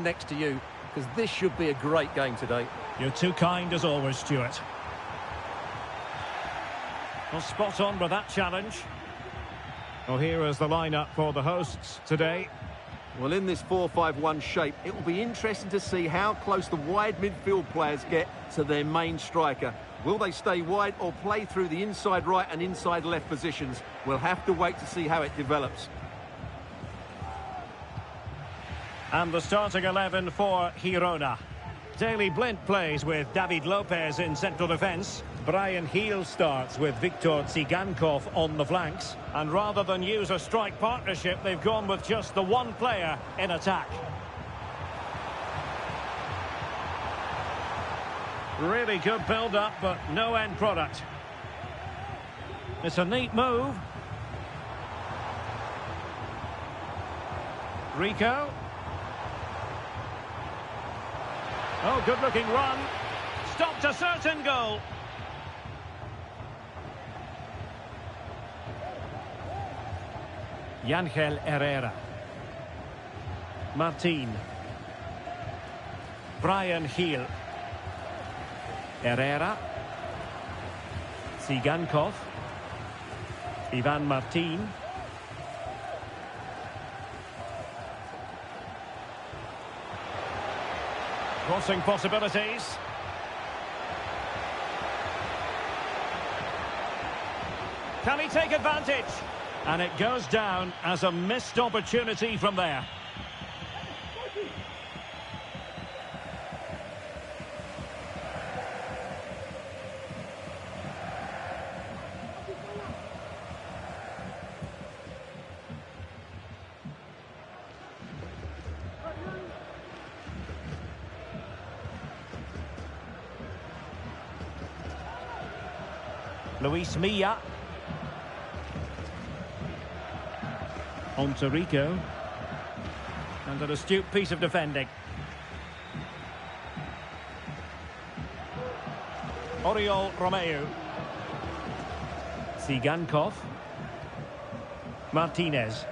next to you, because this should be a great game today. You're too kind as always, Stuart. Well, spot on with that challenge. Well, here is the lineup for the hosts today. Well, in this 4-5-1 shape, it will be interesting to see how close the wide midfield players get to their main striker. Will they stay wide or play through the inside right and inside left positions? We'll have to wait to see how it develops. And the starting 11 for Girona. Daley Blind plays with David Lopez in central defence. Brian Heel starts with Viktor Tsigankov on the flanks. And rather than use a strike partnership, they've gone with just the one player in attack. Really good build-up, but no end product. It's a neat move. Rico. Oh, good-looking run. Stopped a certain goal. Yangel Herrera. Martin. Brian Heel. Herrera. Tsigankov. Ivan Martin. Crossing possibilities. Can he take advantage? And it goes down as a missed opportunity from there. Luis Milla. On to Rico. And an astute piece of defending. Oriol Romeu. Tsigankov. Martinez.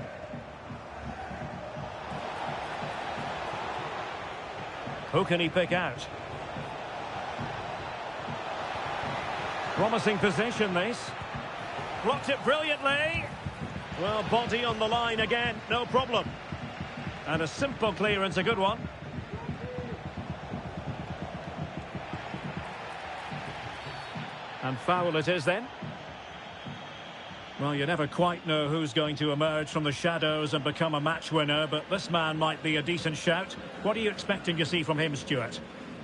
Who can he pick out? Promising position, this. Blocked it brilliantly. Well, body on the line again, no problem. And a simple clearance, a good one. And foul it is then. Well, you never quite know who's going to emerge from the shadows and become a match winner, but this man might be a decent shout. What are you expecting to see from him, Stuart?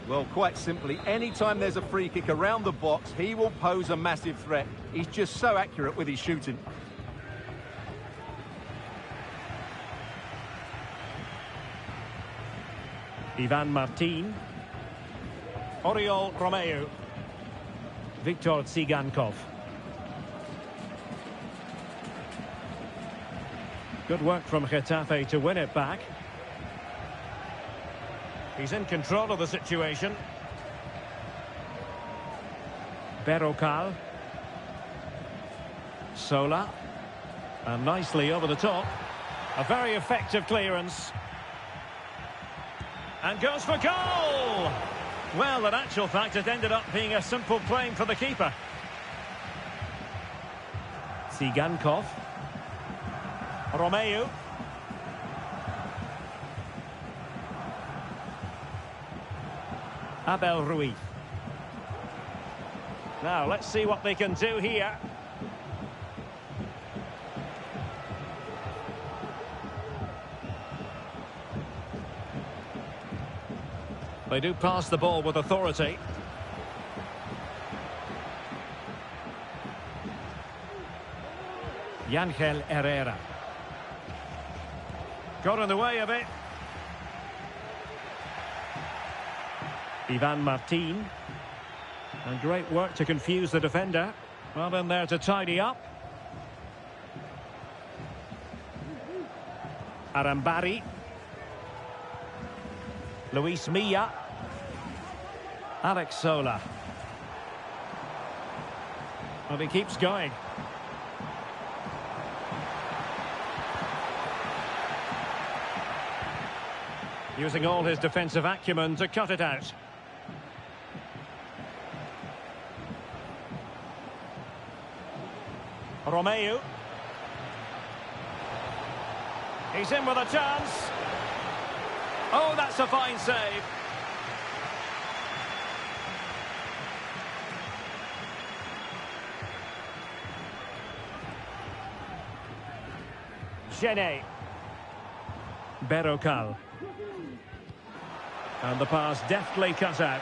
Well, quite simply, anytime there's a free kick around the box, he will pose a massive threat. He's just so accurate with his shooting. Ivan Martin. Oriol Romeu. Viktor Tsigankov. Good work from Getafe to win it back. He's in control of the situation. Berrocal. Sola. And nicely over the top. A very effective clearance. And goes for goal! Well, in actual fact, it ended up being a simple claim for the keeper. Tsigankov. Romeu. Abel Ruiz. Now, let's see what they can do here. They do pass the ball with authority. Yangel Herrera. Got in the way of it. Ivan Martin. And great work to confuse the defender. Well in there to tidy up. Arambari. Luis Milla. Alex Sola. Well, he keeps going. Using all his defensive acumen to cut it out. Romeu. He's in with a chance. Oh, that's a fine save. Genet. Berrocal. And the pass deftly cut out.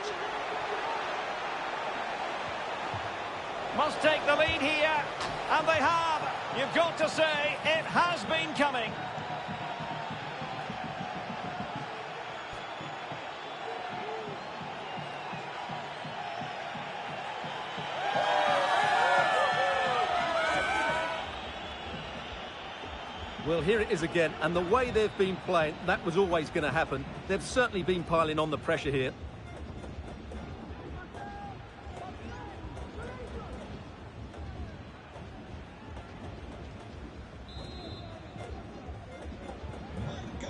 Must take the lead here. And they have. You've got to say, it has been coming. Well, here it is again, and the way they've been playing, that was always going to happen. They've certainly been piling on the pressure here.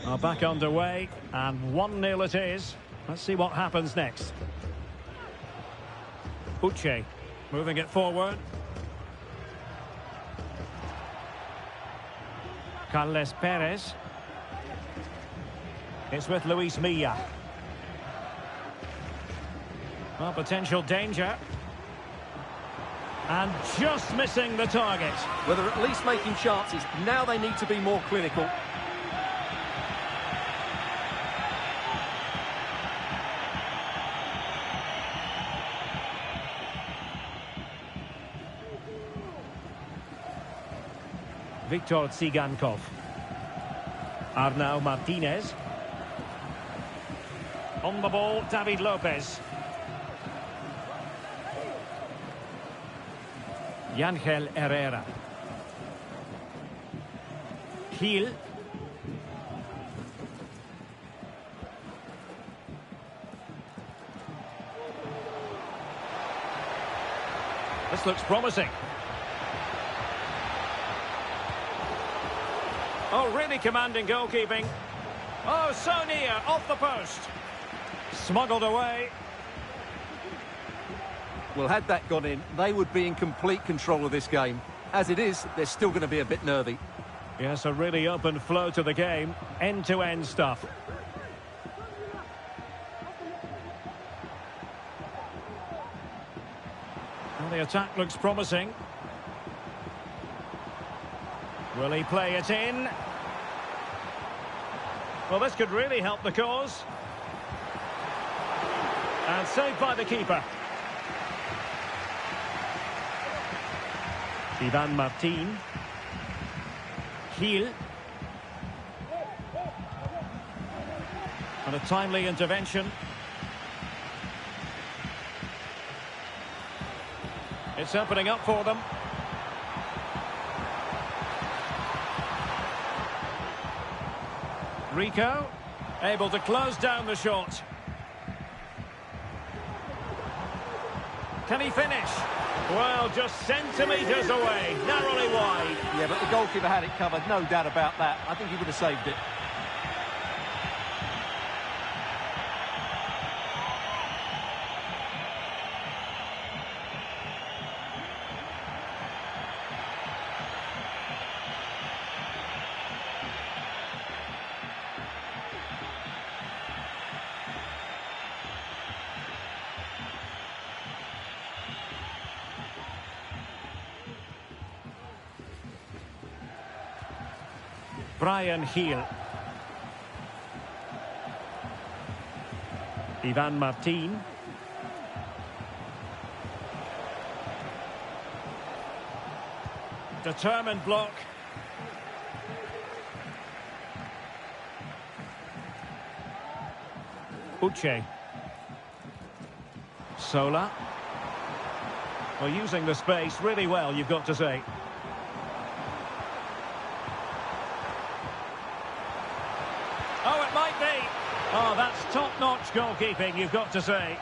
Are back underway, and 1-0 it is. Let's see what happens next. Uche, moving it forward. Carles Perez. It's with Luis Milla. Well, potential danger. And just missing the target. Well, they're at least making chances. Now they need to be more clinical. Victor Tsigankov. Arnau Martinez. On the ball, David Lopez. Yangel Herrera. Gil. This looks promising. Oh, really commanding goalkeeping. Oh, so near, off the post. Smuggled away. Well, had that gone in, they would be in complete control of this game. As it is, they're still going to be a bit nervy. Yes, a really open flow to the game. End-to-end stuff. Well, the attack looks promising. Will he play it in? Well, this could really help the cause. And saved by the keeper. Ivan Martin. Gil. And a timely intervention. It's opening up for them. Rico, able to close down the shot. Can he finish? Well, just centimetres away, narrowly wide. Yeah, but the goalkeeper had it covered, no doubt about that. I think he would have saved it. Brian Gil. Ivan Martin. Determined block. Uche. Sola. Well, using the space really well, you've got to say. Oh, it might be. Oh, that's top-notch goalkeeping, you've got to say.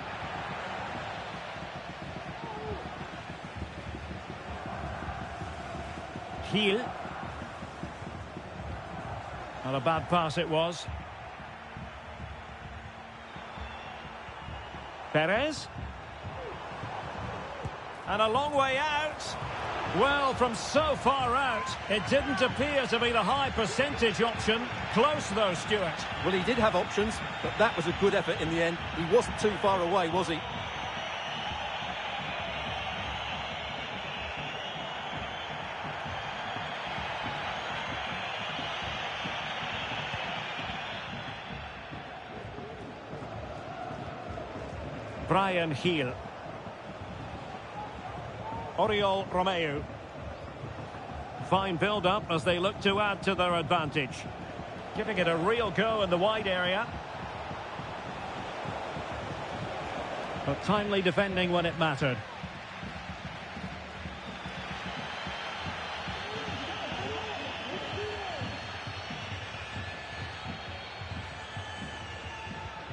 Gil. Not a bad pass it was. Perez. And a long way out. Well, from so far out, it didn't appear to be the high percentage option. Close though, Stuart. Well, he did have options, but that was a good effort in the end. He wasn't too far away, was he? Brian Heel. Oriol Romeu. Fine build-up as they look to add to their advantage. Giving it a real go in the wide area. But timely defending when it mattered.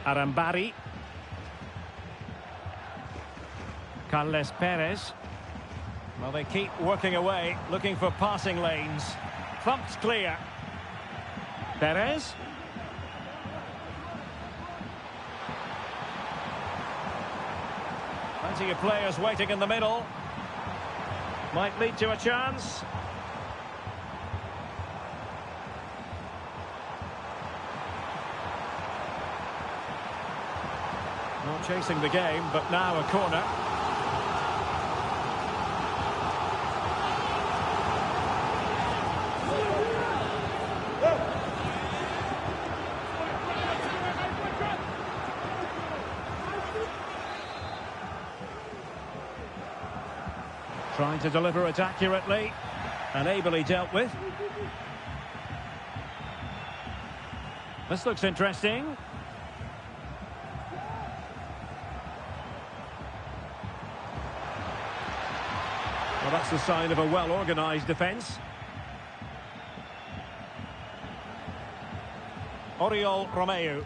Arambari. Carles Perez. Well, they keep working away, looking for passing lanes. Thumped clear. Perez. Plenty of players waiting in the middle. Might lead to a chance. Not chasing the game, but now a corner. Trying to deliver it accurately and ably dealt with. This looks interesting. Well, that's the sign of a well-organised defence. Oriol Romeu.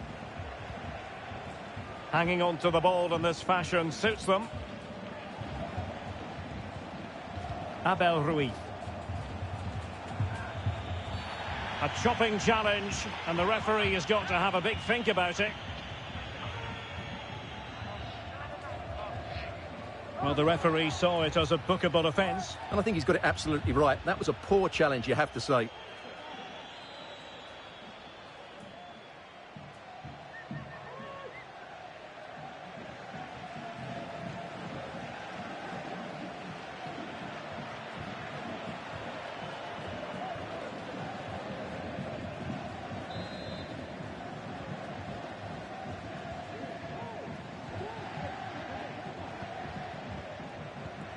Hanging on to the ball in this fashion suits them. Abel Ruiz. A chopping challenge, and the referee has got to have a big think about it. Well, the referee saw it as a bookable offence. And I think he's got it absolutely right. That was a poor challenge, you have to say.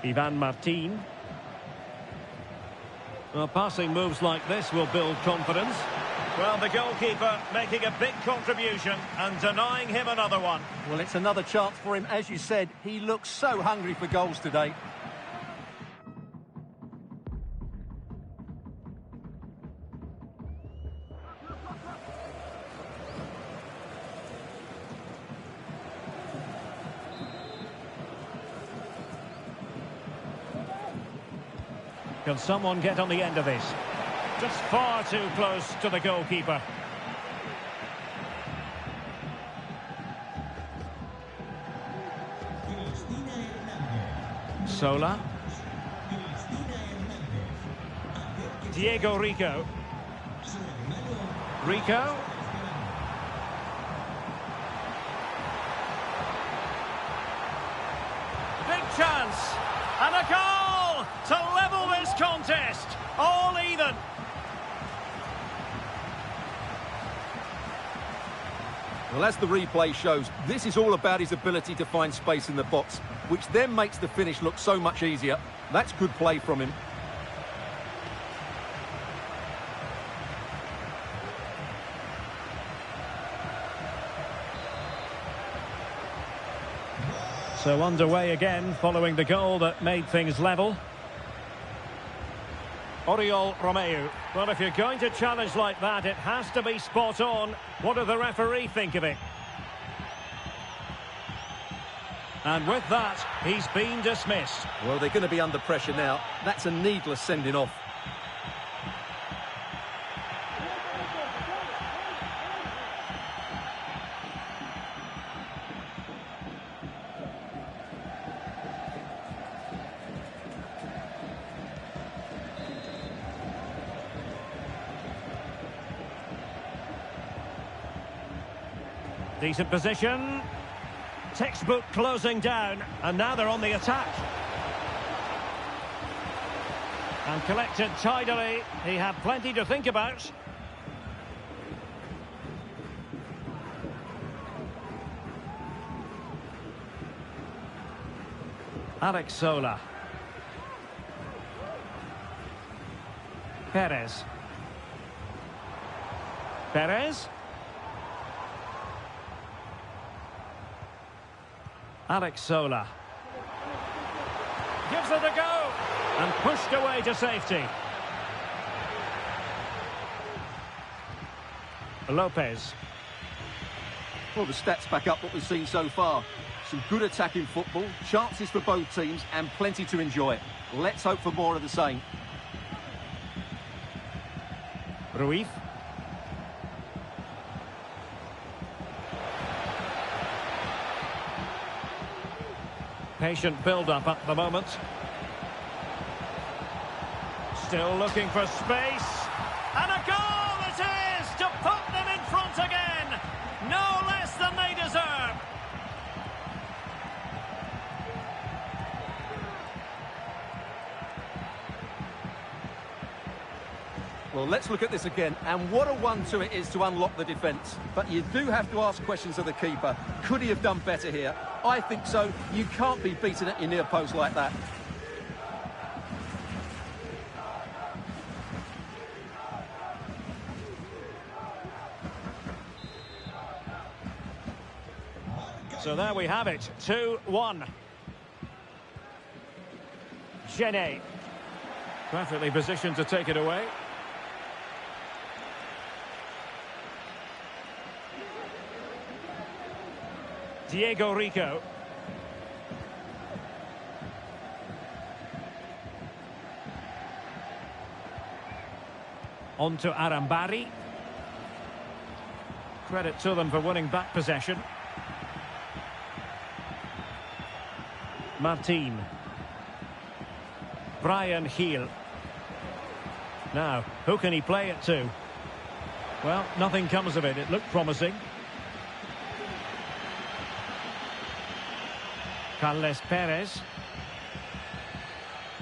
Ivan Martin. Well, passing moves like this will build confidence. Well, the goalkeeper making a big contribution and denying him another one. Well, it's another chance for him. As you said, he looks so hungry for goals today. Can someone get on the end of this? Just far too close to the goalkeeper. Sola. Diego Rico. Rico. Big chance. And a goal to level this contest. All even. Well, as the replay shows, this is all about his ability to find space in the box, which then makes the finish look so much easier. That's good play from him. So underway again following the goal that made things level. Oriol Romeu. Well, if you're going to challenge like that, it has to be spot on. What does the referee think of it? And with that, he's been dismissed. Well, they're going to be under pressure now. That's a needless sending off. Decent position. Textbook closing down. And now they're on the attack. And collected tidily. He had plenty to think about. Alex Sola. Perez. Perez. Alex Sola. Gives it a go. And pushed away to safety. Lopez. Well, the stats back up what we've seen so far. Some good attacking football, chances for both teams, and plenty to enjoy. Let's hope for more of the same. Ruiz. Patient build-up at the moment. Still looking for space. And a goal it is to put them in front again. No less than they deserve. Well, let's look at this again. And what a one-two it is to unlock the defence. But you do have to ask questions of the keeper. Could he have done better here? I think so. You can't be beaten at your near post like that. So there we have it, 2-1. Genet. Perfectly positioned to take it away. Diego Rico. On to Arambari. Credit to them for winning back possession. Martin. Brian Heel. Now, who can he play it to? Well, nothing comes of it. It looked promising. Carles Perez.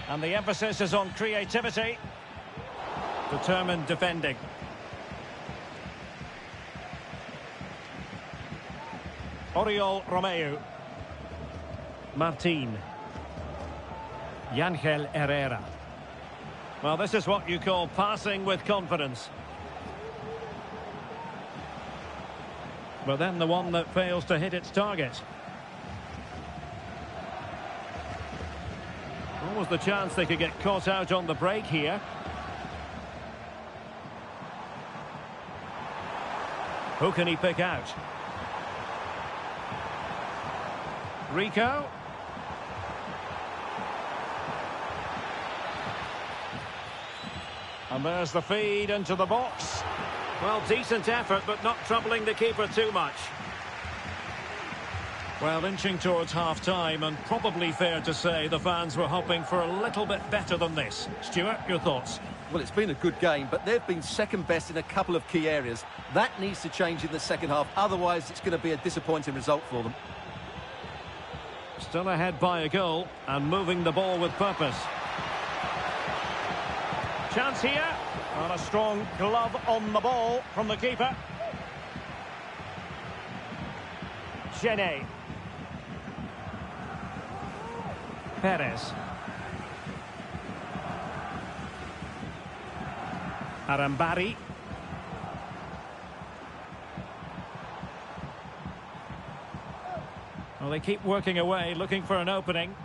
And the emphasis is on creativity. Determined defending. Oriol Romeu. Martin. Yangel Herrera. Well, this is what you call passing with confidence. But then the one that fails to hit its target. What was the chance they could get caught out on the break here? Who can he pick out? Rico. And there's the feed into the box. Well, decent effort, but not troubling the keeper too much. Well, inching towards half-time, and probably fair to say the fans were hoping for a little bit better than this. Stuart, your thoughts? Well, it's been a good game, but they've been second best in a couple of key areas. That needs to change in the second half, otherwise it's going to be a disappointing result for them. Still ahead by a goal, and moving the ball with purpose. Chance here, and a strong glove on the ball from the keeper. Genet. Perez. Arambari. Well, they keep working away, looking for an opening.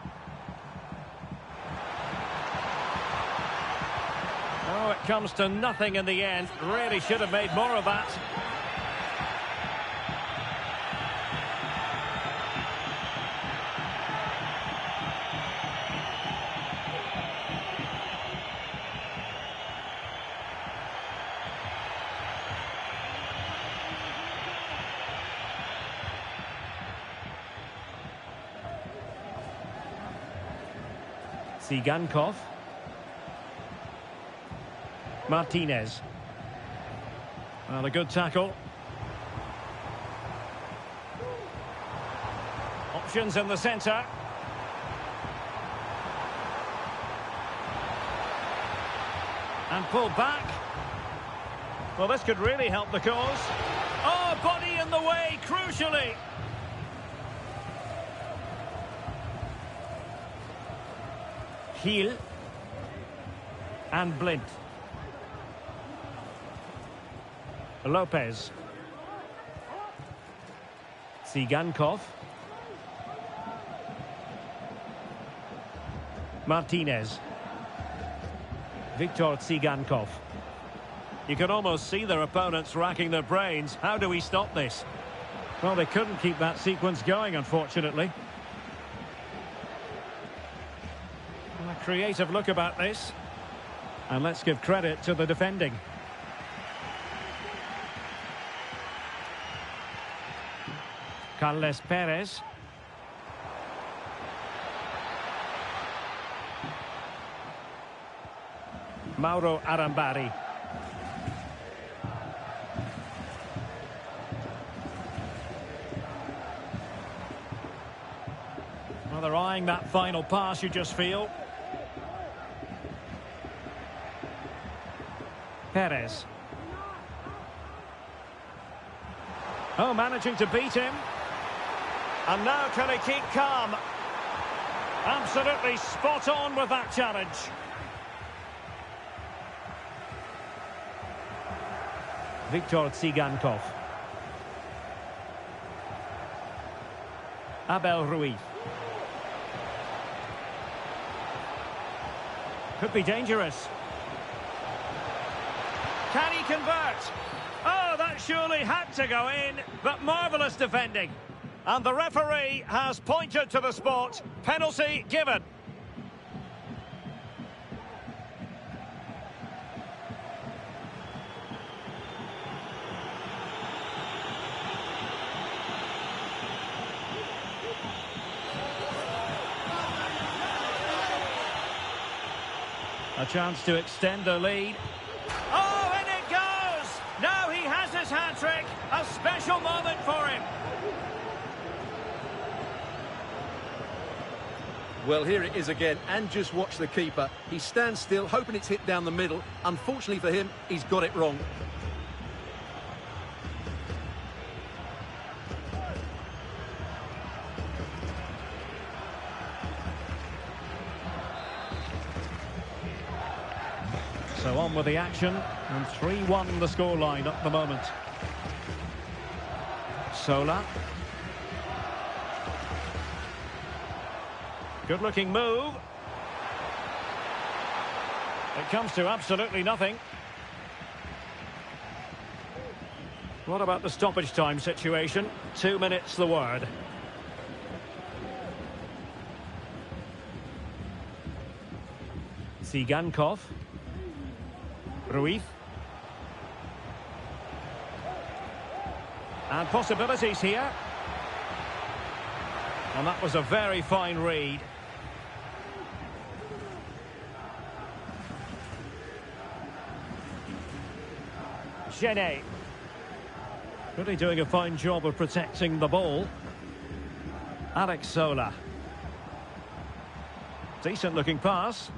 Oh, it comes to nothing in the end. Really should have made more of that. Sigankov. Martinez. Well, a good tackle. options in the centre. And pulled back. Well, this could really help the cause. Oh, body in the way, crucially. Heel. And Blint. Lopez. Tsigankov. Martinez. Viktor Tsigankov. You can almost see their opponents racking their brains. How do we stop this? Well, they couldn't keep that sequence going, unfortunately. A creative look about this. And let's give credit to the defending. Carles Perez. Mauro Arambari. Well, they're eyeing that final pass, you just feel. Perez. Oh, managing to beat him. And now can he keep calm? Absolutely spot on with that challenge. Viktor Tsigankov. Abel Ruiz. Could be dangerous. Can he convert? Oh, that surely had to go in, but marvellous defending. And the referee has pointed to the spot. Penalty given. A chance to extend the lead. Oh, and it goes! Now he has his hat-trick. A special moment for him. Well, here it is again, and just watch the keeper. He stands still, hoping it's hit down the middle. Unfortunately for him, he's got it wrong. So on with the action, and 3-1 the scoreline at the moment. Sola. Good-looking move. It comes to absolutely nothing. What about the stoppage time situation? 2 minutes the word. Tsigankov. Ruiz. And possibilities here. And that was a very fine read. Genet. Really doing a fine job of protecting the ball. Alex Sola. Decent looking pass.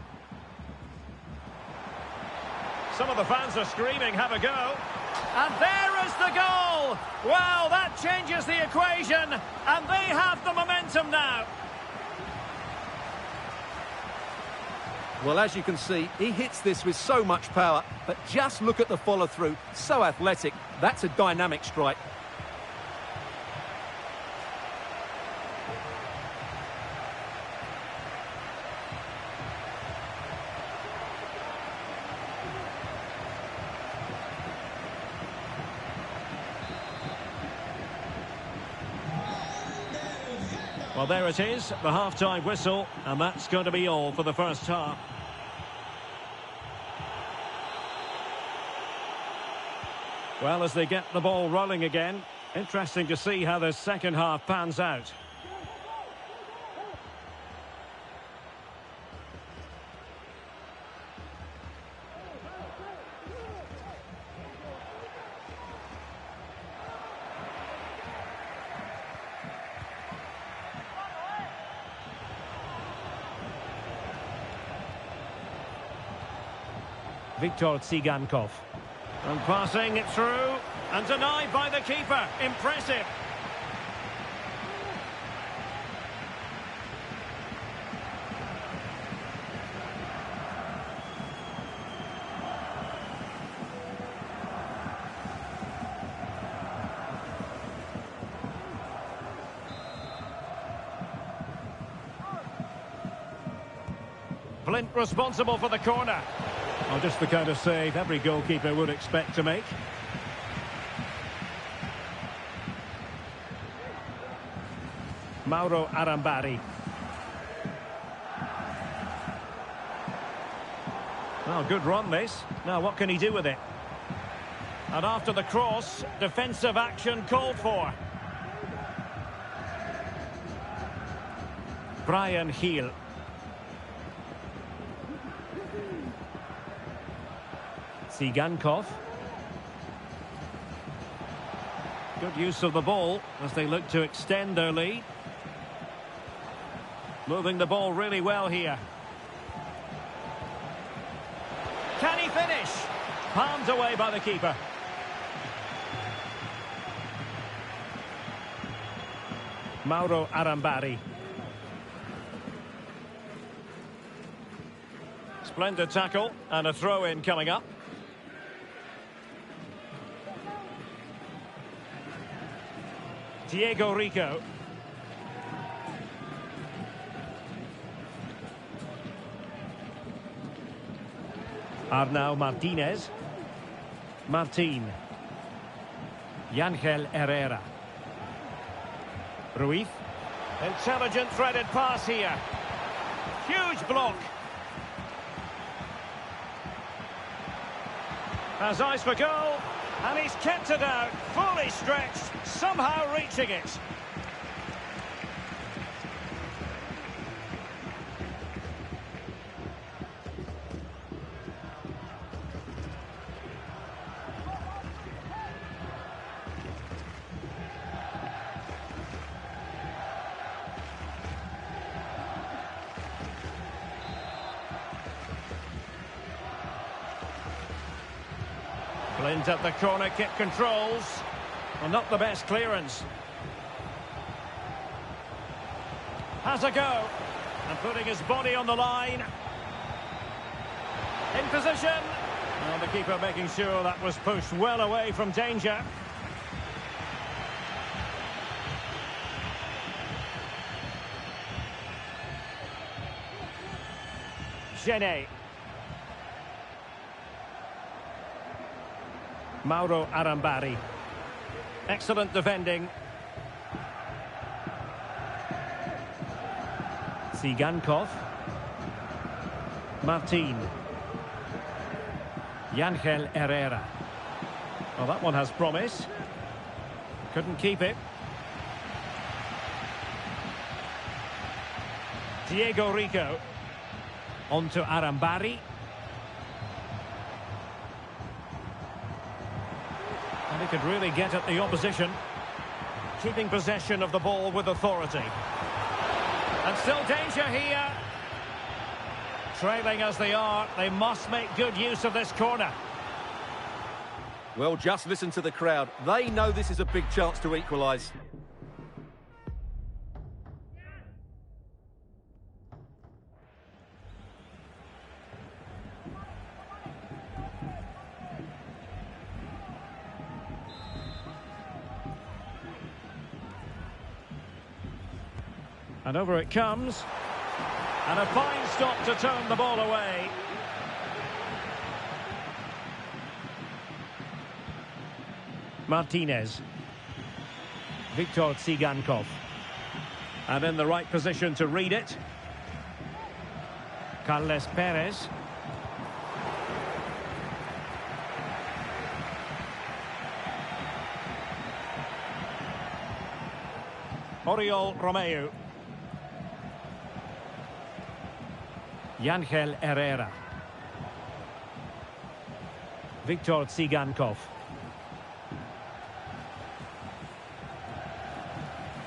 Some of the fans are screaming, have a go. And there is the goal! Well, that changes the equation, and they have the momentum now. Well, as you can see, he hits this with so much power, but just look at the follow-through. So athletic. That's a dynamic strike. Well, there it is, the half-time whistle, and that's going to be all for the first half. Well, as they get the ball rolling again, interesting to see how the second half pans out. Viktor Tsigankov. And passing it through. And denied by the keeper. Impressive. Blint responsible for the corner. Oh, just the kind of save every goalkeeper would expect to make. Mauro Arambari. Well, good run this. Now what can he do with it? And after the cross, defensive action called for. Brian Heel. Tsigankov. Good use of the ball as they look to extend their lead. Moving the ball really well here. Can he finish? Palmed away by the keeper. Mauro Arambari. Splendid tackle and a throw-in coming up. Diego Rico. Arnau Martinez. Martin. Yangel Herrera. Ruiz. Intelligent threaded pass here. Huge block. Has eyes for goal. And he's kept it out, fully stretched, somehow reaching it. Blind at the corner kick controls. Well, not the best clearance. Has a go. And putting his body on the line. In position. And the keeper making sure that was pushed well away from danger. Genet. Mauro Arambari. Excellent defending. Tsigankov. Martin. Yangel Herrera. Well, that one has promise. Couldn't keep it. Diego Rico. On to Arambari. And he could really get at the opposition. Keeping possession of the ball with authority. And still danger here. Trailing as they are, they must make good use of this corner. Well, just listen to the crowd. They know this is a big chance to equalise. And over it comes. And a fine stop to turn the ball away. Martinez. Viktor Tsigankov. And in the right position to read it. Carles Perez. Oriol Romeu. Yangel Herrera. Viktor Tsigankov.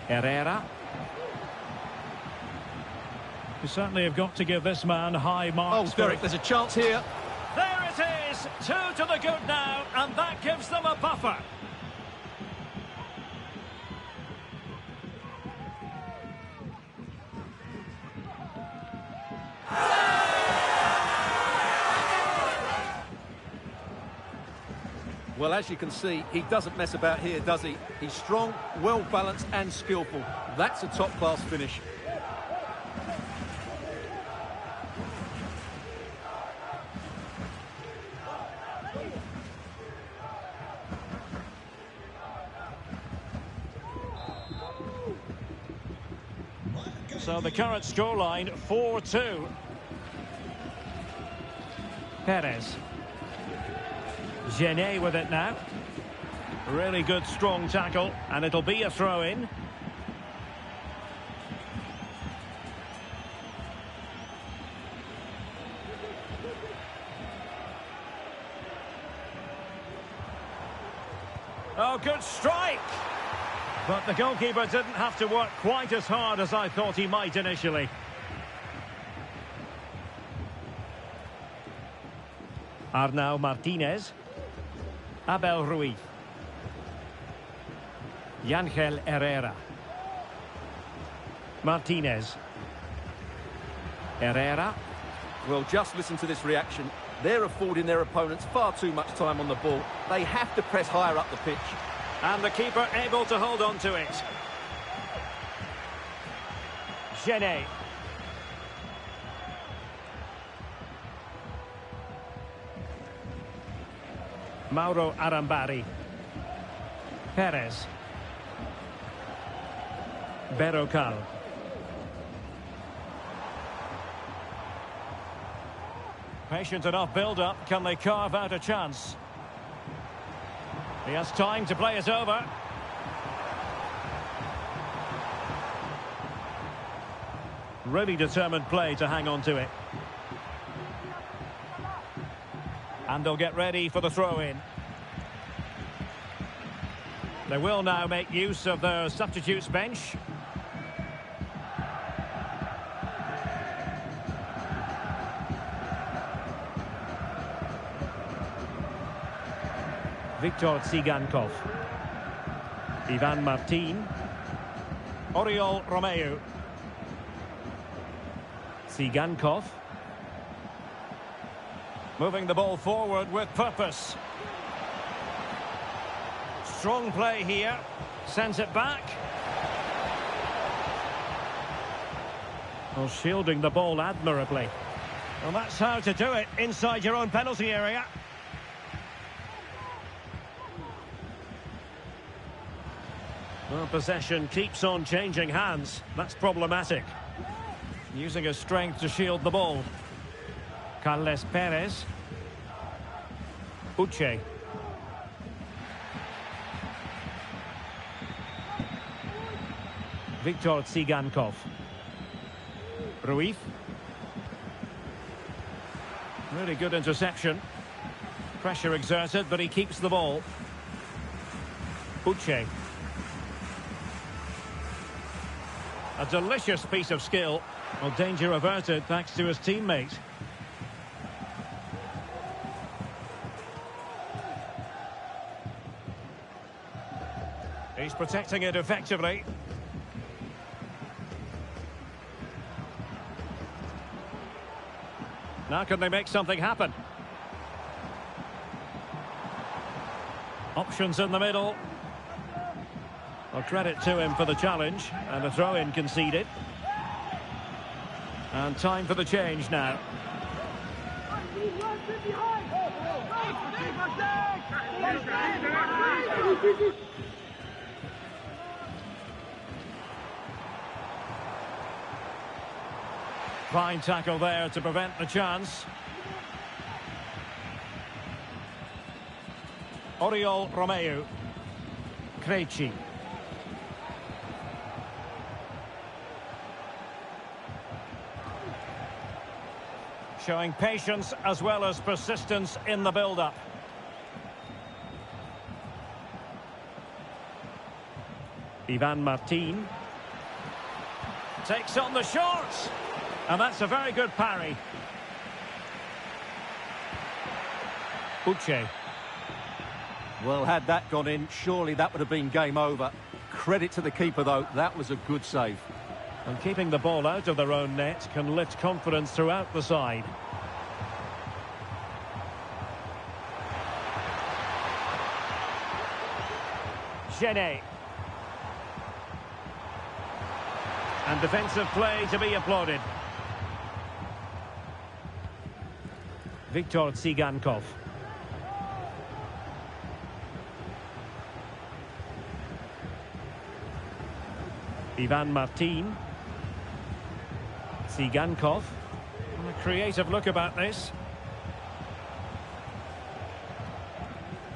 Herrera. You certainly have got to give this man high marks. Oh, Derek, there's a chance here. There it it is! 2 to the good now, and that gives them a buffer. Well, as you can see, he doesn't mess about here, does he? He's strong, well-balanced and skillful. That's a top-class finish. So the current scoreline, 4-2. Perez. Genet with it now. Really good, strong tackle, and it'll be a throw-in. Oh, good strike! But the goalkeeper didn't have to work quite as hard as I thought he might initially. Arnau Martinez. Abel Ruiz. Yangel Herrera. Martinez. Herrera. Well, just listen to this reaction. They're affording their opponents far too much time on the ball. They have to press higher up the pitch. And the keeper able to hold on to it. Genet. Mauro Arambari. Perez. Berrocal. Patient enough build-up. Can they carve out a chance? He has time to play it over. Really determined play to hang on to it. And they'll get ready for the throw-in. They will now make use of their substitutes bench. Viktor Tsigankov. Ivan Martin. Oriol Romeu. Tsigankov. Moving the ball forward with purpose. Strong play here. Sends it back. Well, shielding the ball admirably. Well, that's how to do it inside your own penalty area. Well, possession keeps on changing hands. That's problematic. Using his strength to shield the ball. Carles Perez. Uche. Viktor Tsigankov. Ruiz. Really good interception. Pressure exerted, but he keeps the ball. Uche. A delicious piece of skill. Well, danger averted thanks to his teammate. He's protecting it effectively. Now can they make something happen? Options in the middle. Well, credit to him for the challenge, and a throw-in conceded. And time for the change now. Fine tackle there to prevent the chance. Oriol Romeu. Krejci. Showing patience as well as persistence in the build-up. Ivan Martin. Takes on the short. And that's a very good parry. Uche. Well, had that gone in, surely that would have been game over. Credit to the keeper, though. That was a good save. And keeping the ball out of their own net can lift confidence throughout the side. Genet. And defensive play to be applauded. Viktor Tsigankov. Ivan Martin. Tsigankov. A creative look about this.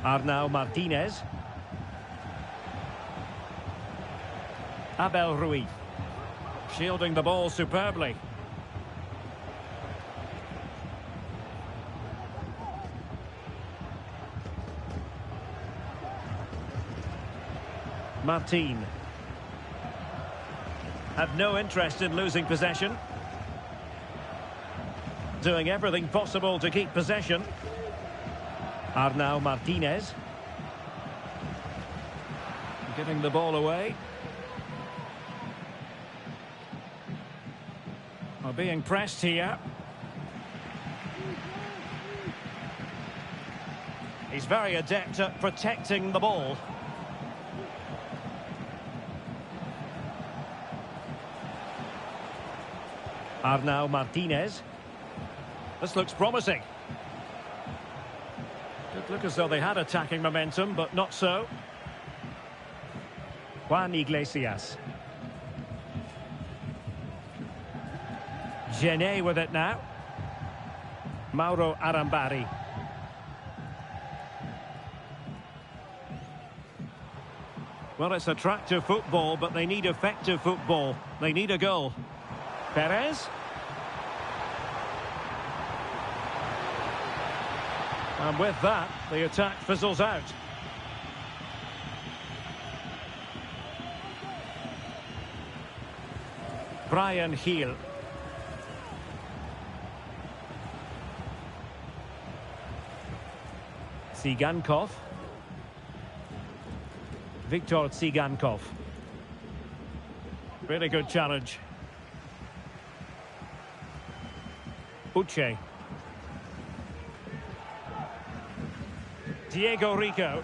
Arnau Martinez. Abel Ruiz. Shielding the ball superbly. Martin. Had no interest in losing possession. Doing everything possible to keep possession. Arnau Martinez. Giving the ball away. Well, being pressed here. He's very adept at protecting the ball. Arnau Martinez. This looks promising. Did look as though they had attacking momentum, but not so. Juan Iglesias. Genet with it now. Mauro Arambari. Well, it's attractive football, but they need effective football. They need a goal. Perez. And with that, the attack fizzles out. Brian Heel. Tsigankov. Viktor Tsigankov. Really good challenge. Uche. Diego Rico.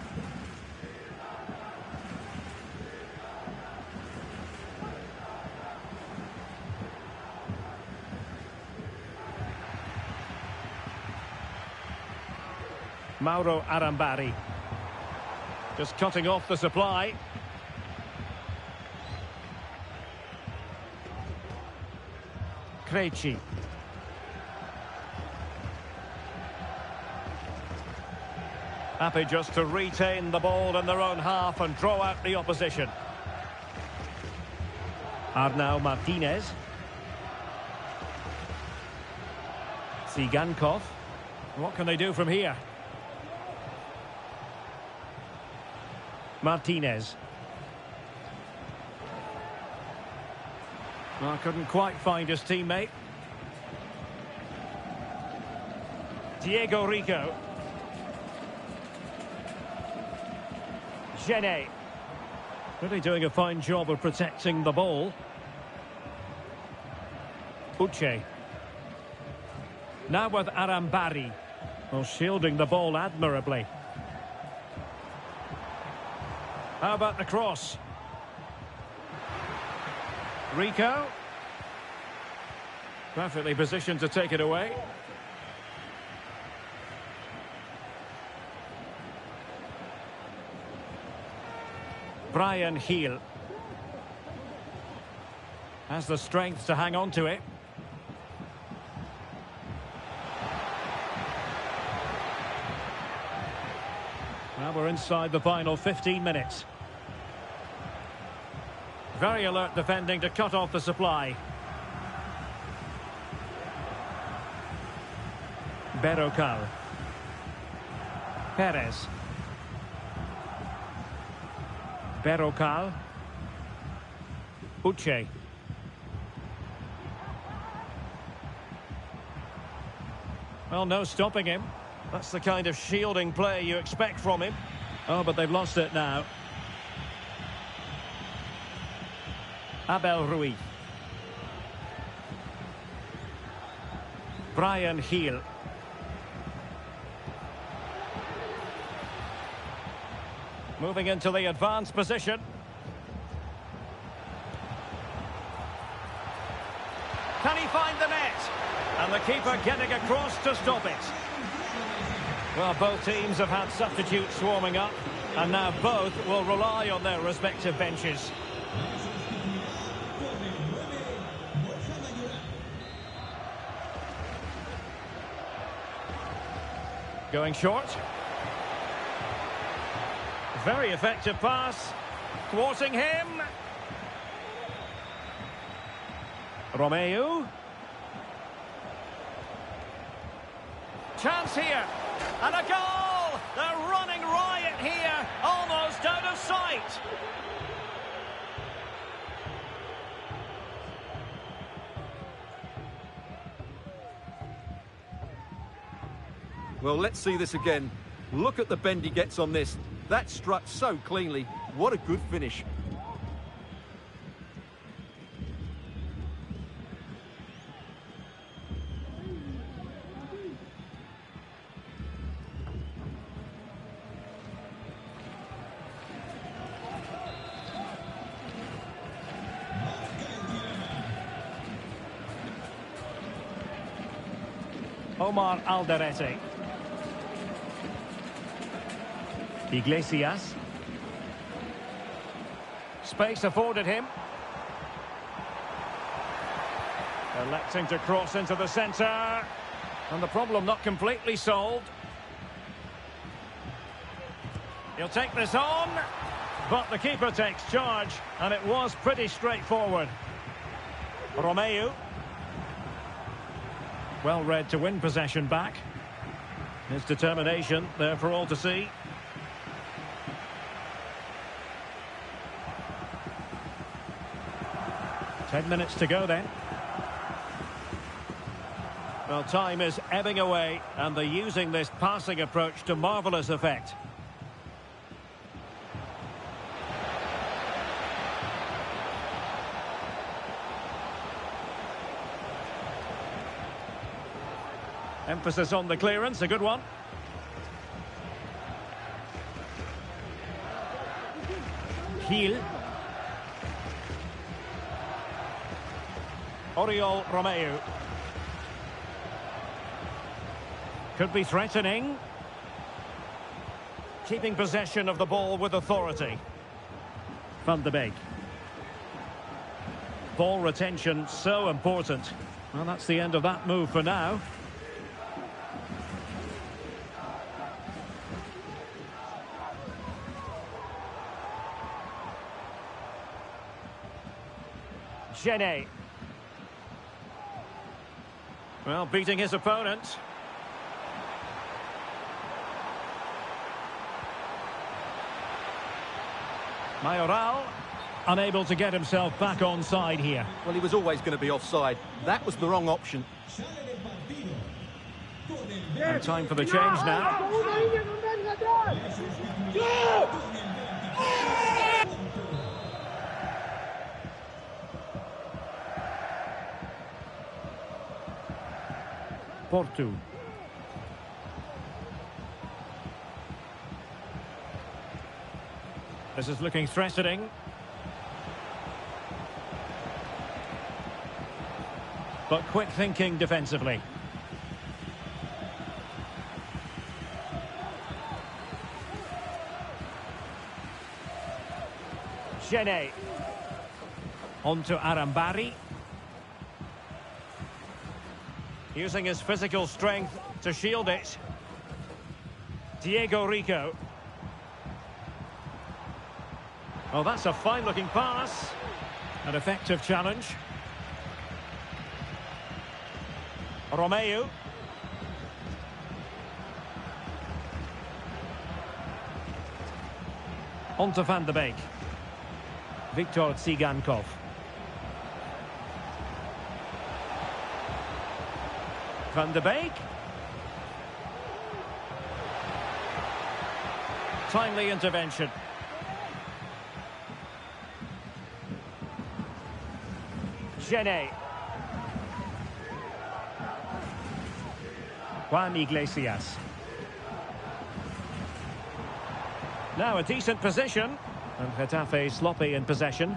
Mauro Arambari. Just cutting off the supply. Krejci. Happy just to retain the ball in their own half and draw out the opposition. Arnau Martinez. Tsigankov. What can they do from here? Martinez. Well, couldn't quite find his teammate. Diego Rico. Genet. Really doing a fine job of protecting the ball. Uche. Now with Arambari. Well, shielding the ball admirably. How about the cross? Rico. Perfectly positioned to take it away. Brian Heel. Has the strength to hang on to it. Now we're inside the final 15 minutes. Very alert defending to cut off the supply. Berrocal. Perez. Berrocal. Uche. Well, no stopping him. That's the kind of shielding play you expect from him. Oh, but they've lost it now. Abel Ruiz. Brian Heel. Moving into the advanced position. Can he find the net? And the keeper getting across to stop it. Well, both teams have had substitutes swarming up, and now both will rely on their respective benches. Going short. Very effective pass. Thwarting him. Romeu. Chance here. And a goal! They're running riot here. Almost out of sight. Well, let's see this again. Look at the bend he gets on this. That struck so cleanly. What a good finish. Omar Alderete. Iglesias. Space afforded him. Electing to cross into the centre. And the problem not completely solved. He'll take this on. But the keeper takes charge. And it was pretty straightforward. Romeu. Well read to win possession back. His determination there for all to see. Ten minutes to go then. Well, time is ebbing away, and they're using this passing approach to marvellous effect. Emphasis on the clearance, a good one. Heel. Oriol Romeu. Could be threatening. Keeping possession of the ball with authority. Van de Beek. Ball retention so important. Well, that's the end of that move for now. Gene. Well, beating his opponent. Mayoral, unable to get himself back on side here. Well, he was always going to be offside. That was the wrong option. And time for the change now. Porto. This is looking threatening. But quick thinking defensively. Gene. On to Arambari. Using his physical strength to shield it. Diego Rico. Oh, that's a fine-looking pass. An effective challenge. Romeu. On to Van de Beek. Viktor Tsigankov. Van de Beek. Timely intervention. Genet. Juan Iglesias. Now a decent position. And Getafe sloppy in possession.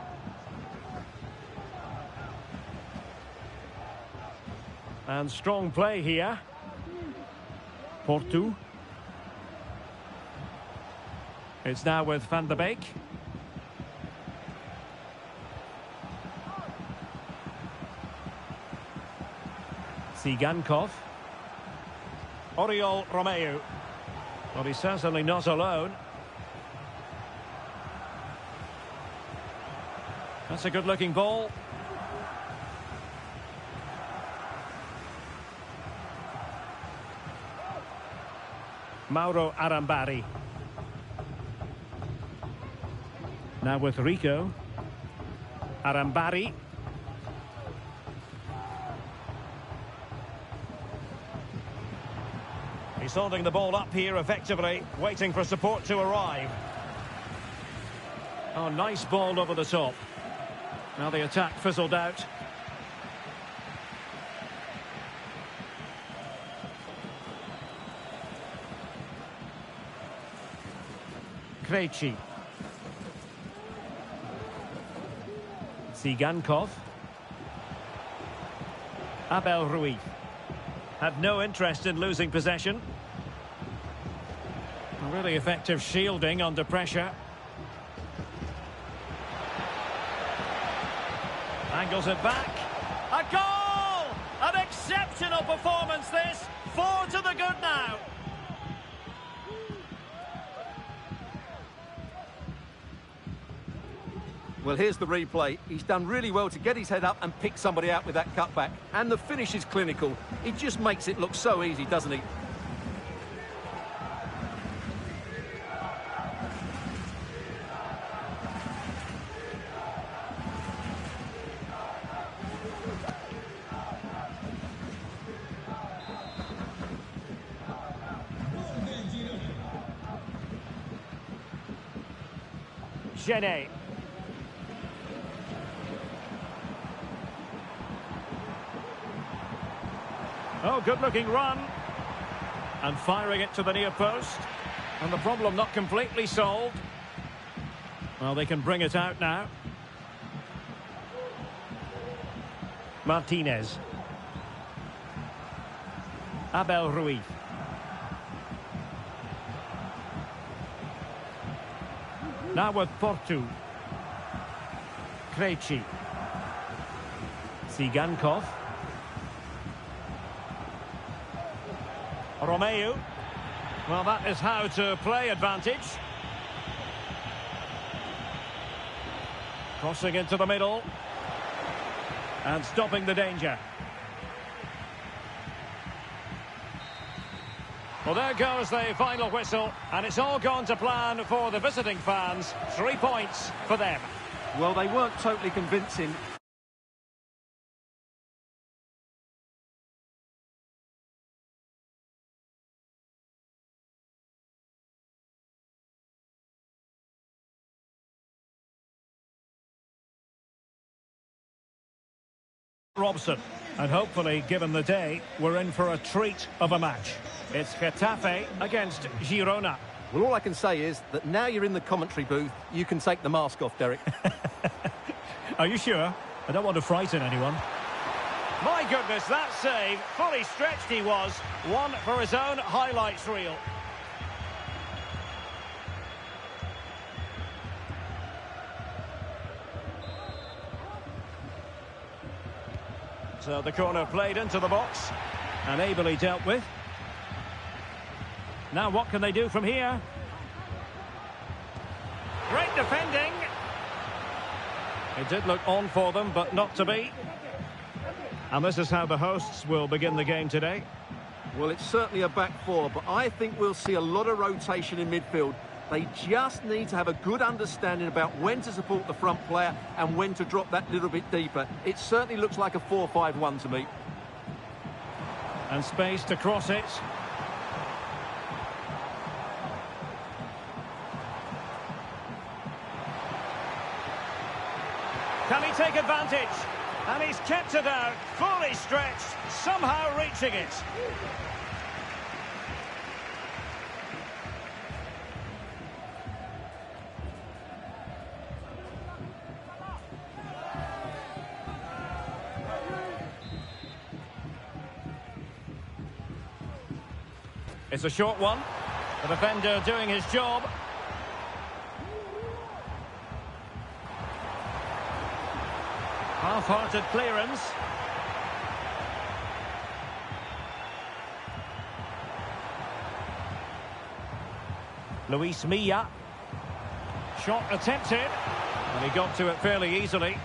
And strong play here. Porto. It's now with Van de Beek. Sigankov. Oriol Romeu. Well, he's certainly not alone. That's a good-looking ball. Mauro Arambari. Now with Rico. Arambari. He's holding the ball up here effectively, waiting for support to arrive. Oh, nice ball over the top. Now the attack fizzled out. Krejci. Sigankov. Abel Ruiz. Had no interest in losing possession. A really effective shielding under pressure. Angles it back. A goal! An exceptional performance this. 4 to the good now. Well, here's the replay. He's done really well to get his head up and pick somebody out with that cutback. And the finish is clinical. He just makes it look so easy, doesn't he? Genet. Oh, good-looking run. And firing it to the near post. And the problem not completely solved. Well, they can bring it out now. Martinez. Abel Ruiz. Now with Porto. Krejci. Sigankov. Romeu. Well, that is how to play advantage. Crossing into the middle. And stopping the danger. Well, there goes the final whistle. And it's all gone to plan for the visiting fans. 3 points for them. Well, they weren't totally convincing. Robson, and hopefully, given the day, we're in for a treat of a match. It's Getafe against Girona. Well, all I can say is that now you're in the commentary booth, you can take the mask off, Derek. Are you sure? I don't want to frighten anyone. My goodness, that save, fully stretched he was. One for his own highlights reel. So the corner played into the box and ably dealt with. Now what can they do from here? Great defending. It did look on for them, but not to be. And this is how the hosts will begin the game today. Well, it's certainly a back four, but I think we'll see a lot of rotation in midfield. They just need to have a good understanding about when to support the front player and when to drop that little bit deeper. It certainly looks like a 4-5-1 to me. And space to cross it. Can he take advantage? And he's kept it out, fully stretched, somehow reaching it. It's a short one. The defender doing his job. Half-hearted clearance. Luis Milla. Shot attempted. And he got to it fairly easily.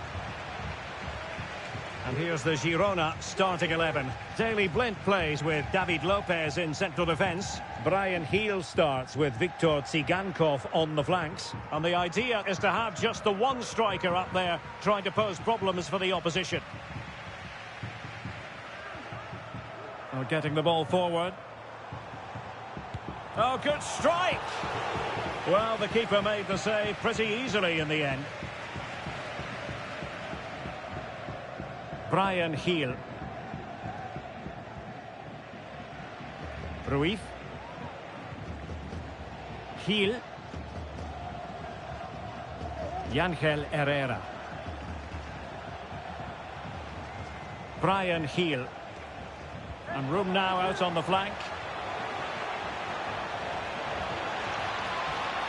And here's the Girona starting 11. Daley Blind plays with David Lopez in central defence. Brian Heel starts with Viktor Tsigankov on the flanks. And the idea is to have just the one striker up there trying to pose problems for the opposition. Oh, getting the ball forward. Oh, good strike! Well, the keeper made the save pretty easily in the end. Brian Heel. Ruiz. Heel. Yangel Herrera. Brian Heel. And room now out on the flank.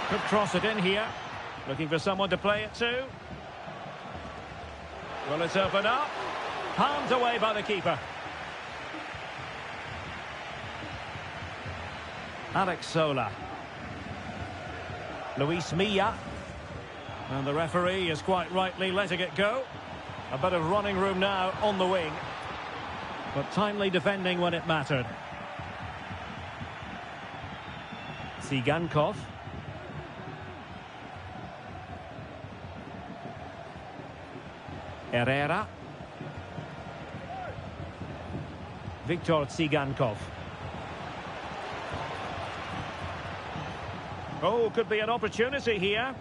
Could cross it in here. Looking for someone to play it to. Will it open up? Palmed away by the keeper. Alex Sola. Luis Milla. And the referee is quite rightly letting it go. A bit of running room now on the wing. But timely defending when it mattered. Tsigankov. Herrera. Viktor Tsigankov. Oh, could be an opportunity here.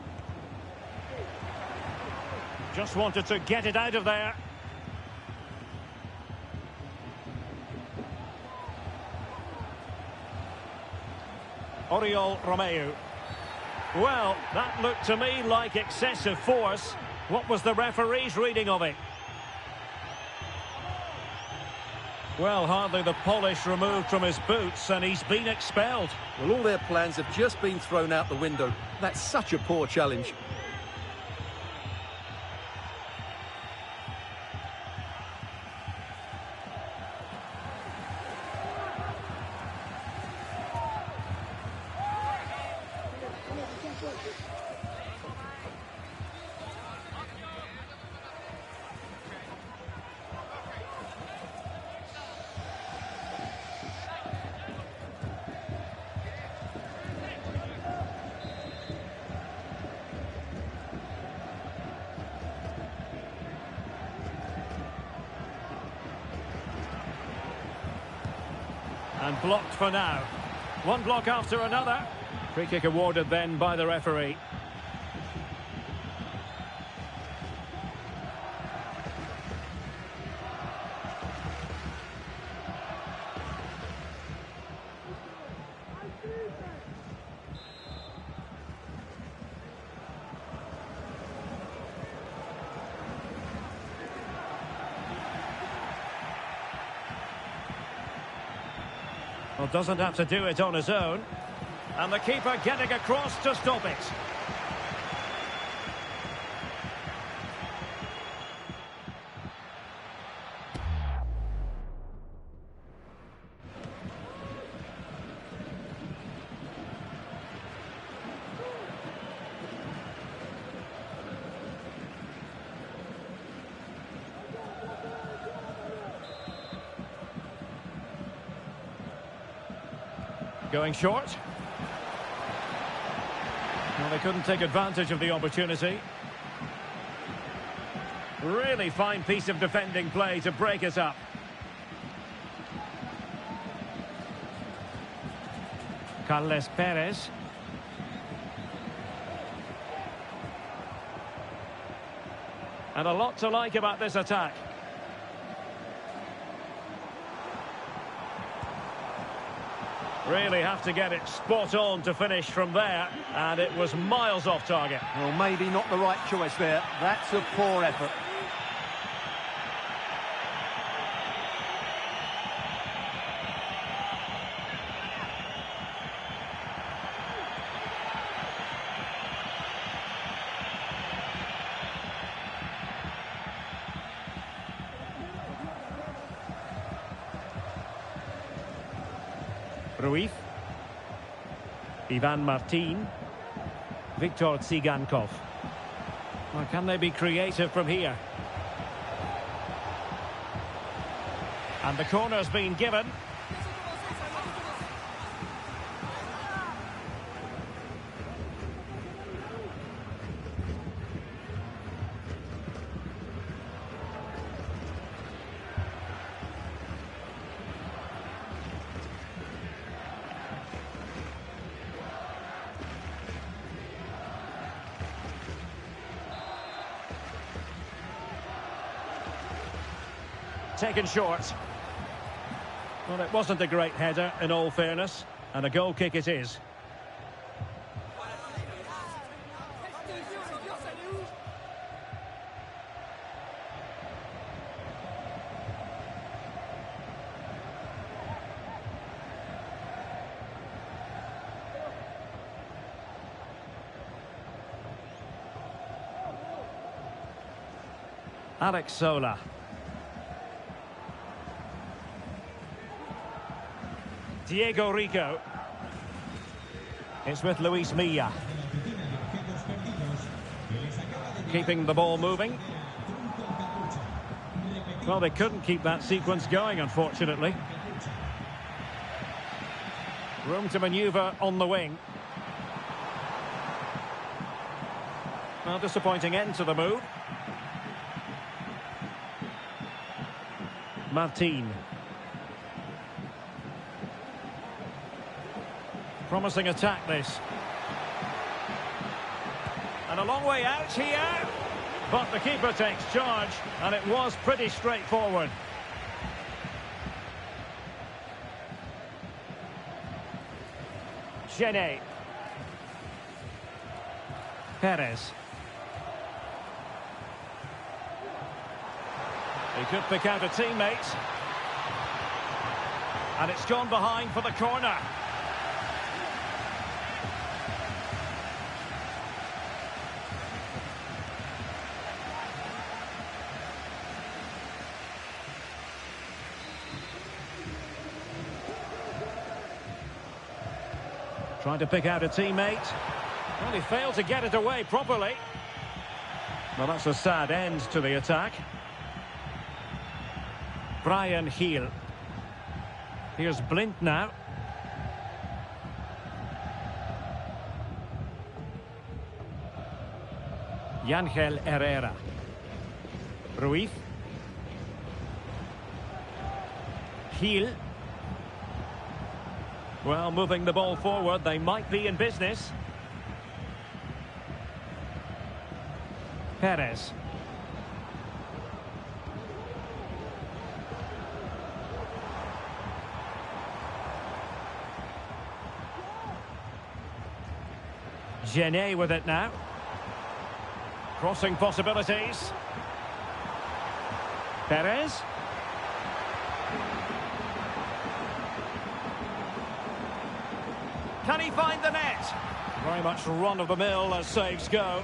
Just wanted to get it out of there. Oriol Romeu. Well, that looked to me like excessive force. What was the referee's reading of it? Well, hardly the polish removed from his boots, and he's been expelled. Well, all their plans have just been thrown out the window. That's such a poor challenge. And blocked for now. One block after another. Free kick awarded then by the referee. Well, doesn't have to do it on his own. And the keeper getting across to stop it. Going short. Well, they couldn't take advantage of the opportunity. Really fine piece of defending play to break us up. Carles Perez. And a lot to like about this attack. Really have to get it spot on to finish from there. And it was miles off target. Well, maybe not the right choice there. That's a poor effort. Ruiz, Ivan Martin, Viktor Tsigankov. Well, can they be creative from here? And the corner's been given. Taken short. Well, it wasn't a great header, in all fairness, and a goal kick it is. Alex Sola. Diego Rico. It's with Luis Milla. Keeping the ball moving. Well, they couldn't keep that sequence going, unfortunately. Room to manoeuvre on the wing. Well, disappointing end to the move. Martin. Promising attack, this. And a long way out here. But the keeper takes charge, and it was pretty straightforward. Genet. Perez. He could pick out a teammate. And it's gone behind for the corner. Trying to pick out a teammate. Well, he failed to get it away properly. Well, that's a sad end to the attack. Brian Heel. Here's Blint now. Yangel Herrera. Ruiz. Heel. Well, moving the ball forward, they might be in business. Perez. Genet with it now. Crossing possibilities. Perez. Can he find the net? Very much run-of-the-mill as saves go.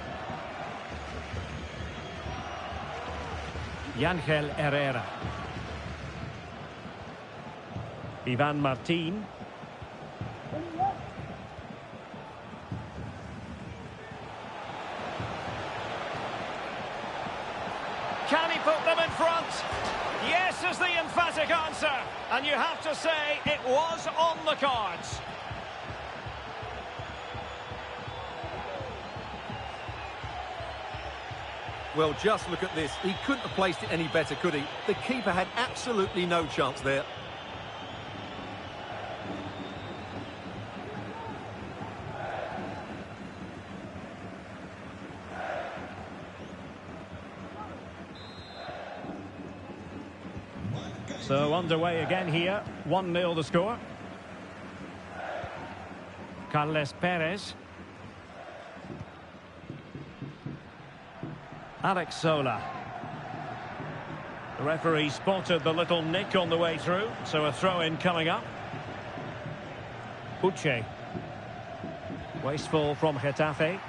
Yangel Herrera. Ivan Martin. Can he put them in front? Yes is the emphatic answer. And you have to say it was on the cards. Well, just look at this. He couldn't have placed it any better, could he? The keeper had absolutely no chance there. So underway again here. 1-0 the score. Carles Perez. Alex Sola. The referee spotted the little nick on the way through, so a throw-in coming up. Uche. Wasteful from Getafe.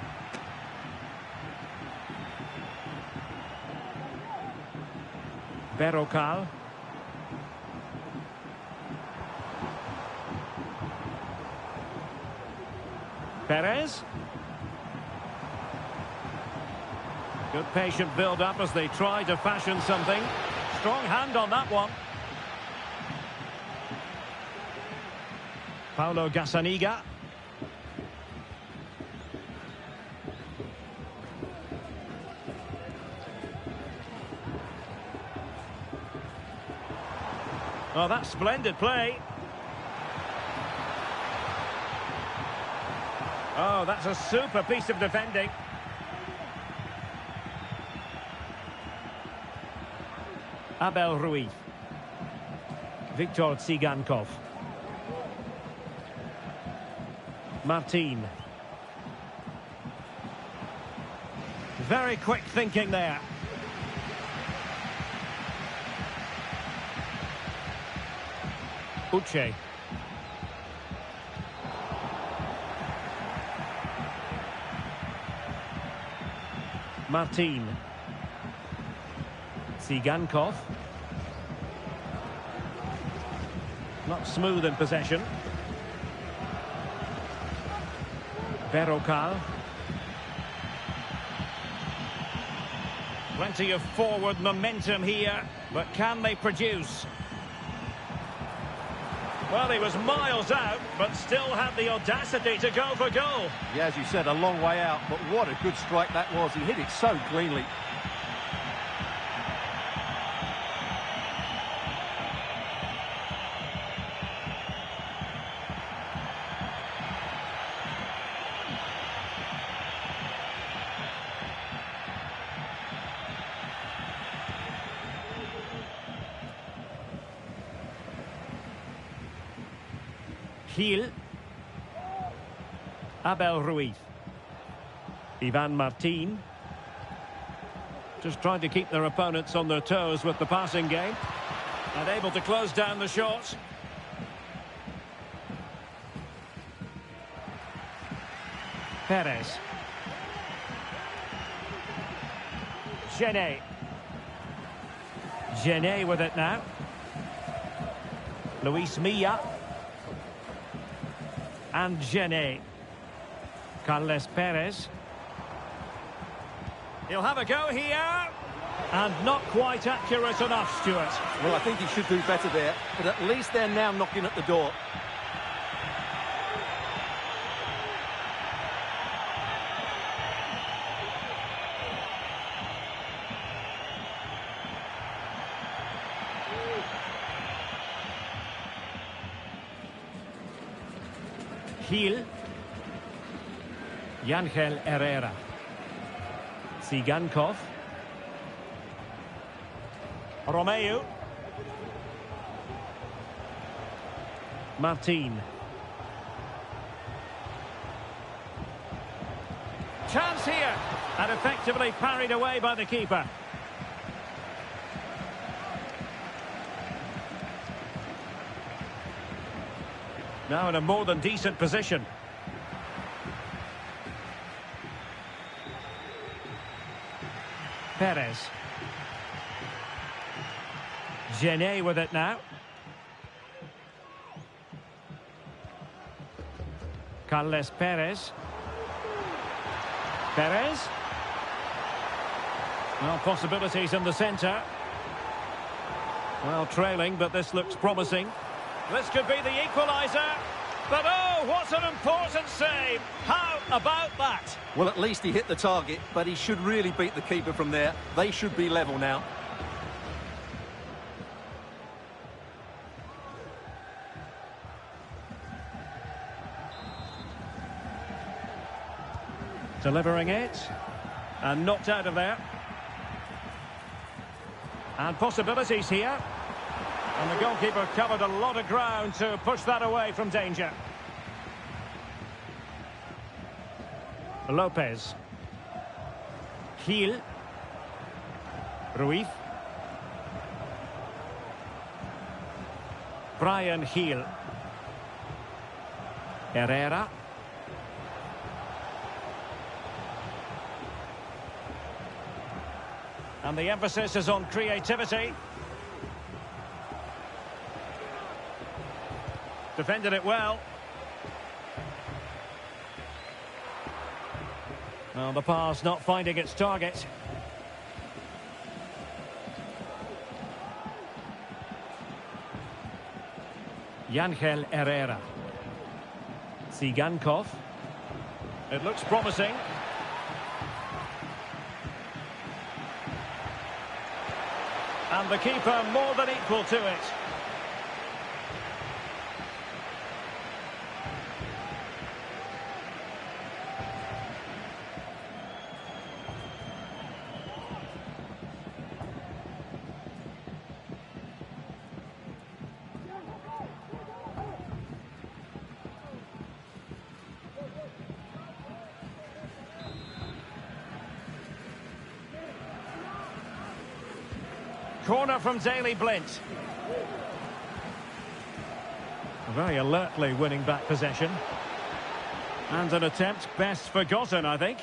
Berrocal. Perez. Good patient build-up as they try to fashion something. Strong hand on that one. Paulo Gazzaniga. Oh, that's splendid play. Oh, that's a super piece of defending. Abel Ruiz. Victor Tsigankov. Martin. Very quick thinking there. Uche. Martin. Tsigankov. Not smooth in possession. Berrocal. Plenty of forward momentum here, but can they produce? Well, he was miles out, but still had the audacity to go for goal. Yeah, as you said, a long way out, but what a good strike that was. He hit it so cleanly. Gil. Abel Ruiz. Ivan Martin. Just trying to keep their opponents on their toes with the passing game. And able to close down the shots. Perez. Genet. Genet with it now. Luis Milla. And Genet. Carles Perez. He'll have a go here. And not quite accurate enough, Stuart. Well, I think he should do better there, but at least they're now knocking at the door. Gil. Yangel Herrera. Tsigankov. Romeu. Martin. Chance here. And effectively parried away by the keeper. Now in a more than decent position. Perez. Genet with it now. Carles Perez. Perez. Well, possibilities in the centre. Well, trailing, but this looks promising. This could be the equaliser. But oh, what an important save. How about that? Well, at least he hit the target, but he should really beat the keeper from there. They should be level now. Delivering it. And knocked out of there. And possibilities here. And the goalkeeper covered a lot of ground to push that away from danger. Lopez. Gil. Ruiz. Brian Gil. Herrera. And the emphasis is on creativity. Defended it well. Well, the pass not finding its target. Yangel Herrera. Tsigankov. It looks promising. And the keeper more than equal to it. Corner from Daley Blind. Very alertly winning back possession. And an attempt best forgotten, I think.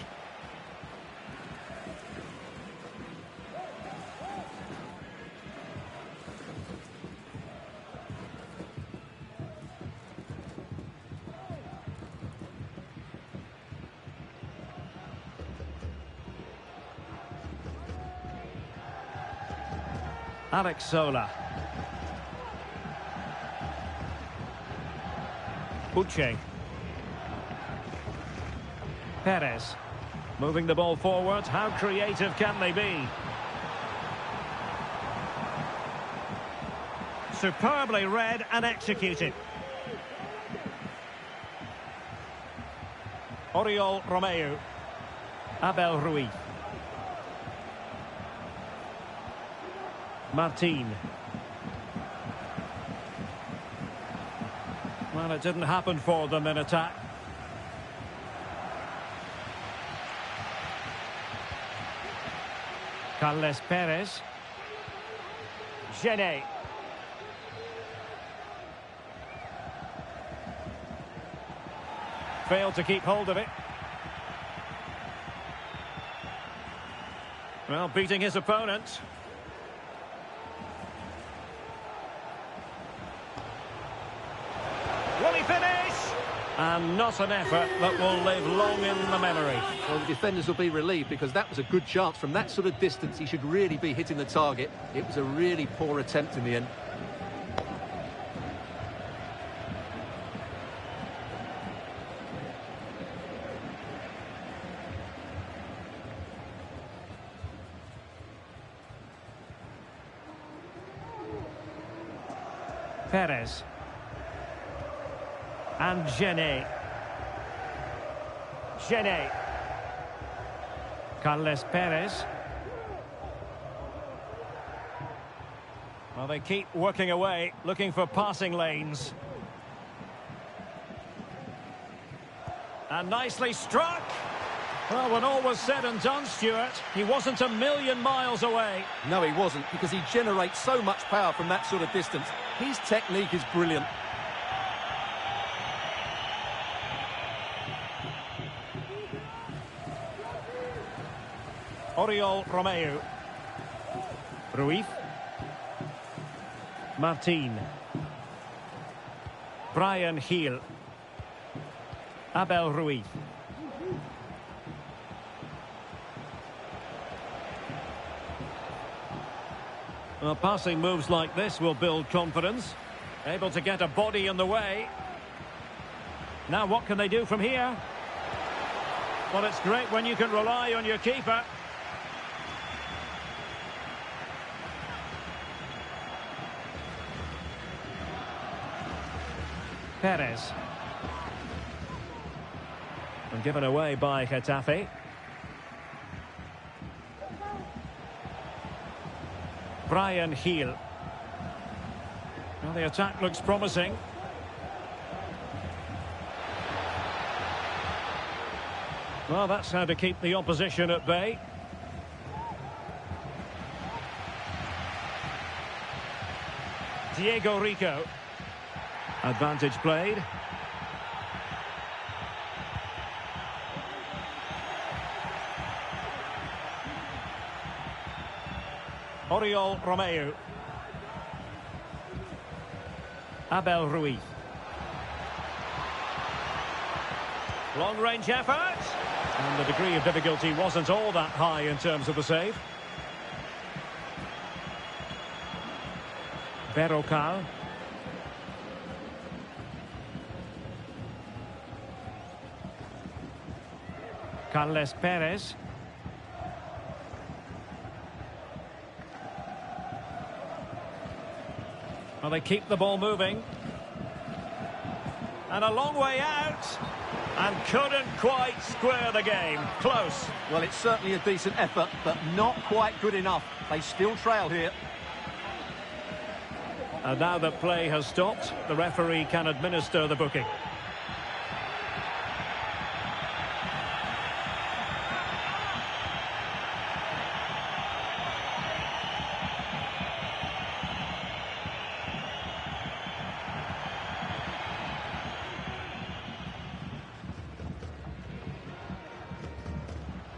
Alex Sola. Uche. Perez. Moving the ball forward. How creative can they be? Superbly read and executed. Oriol Romeu. Abel Ruiz. Martin. Well, it didn't happen for them in attack. Carles Perez. Genet. Failed to keep hold of it. Well, beating his opponent. Will he finish? And not an effort that will live long in the memory. Well, the defenders will be relieved because that was a good chance. From that sort of distance, he should really be hitting the target. It was a really poor attempt in the end. Perez. And Genet. Genet. Carles Perez. Well, they keep working away, looking for passing lanes. And nicely struck. Well, when all was said and done, Stuart, he wasn't a million miles away. No, he wasn't, because he generates so much power from that sort of distance. His technique is brilliant. Oriol Romeu. Ruiz. Martin. Brian Gil. Abel Ruiz. Well, passing moves like this will build confidence. Able to get a body in the way. Now what can they do from here? Well, it's great when you can rely on your keeper. Perez. And given away by Getafe. Brian Gil. Well, the attack looks promising. Well, that's how to keep the opposition at bay. Diego Rico. Advantage played. Oriol Romeu. Abel Ruiz. Long-range effort. And the degree of difficulty wasn't all that high in terms of the save. Berrocal. Carles Perez. Well, they keep the ball moving. And a long way out. And couldn't quite square the game. Close. Well, it's certainly a decent effort, but not quite good enough. They still trail here. And now that play has stopped, the referee can administer the booking.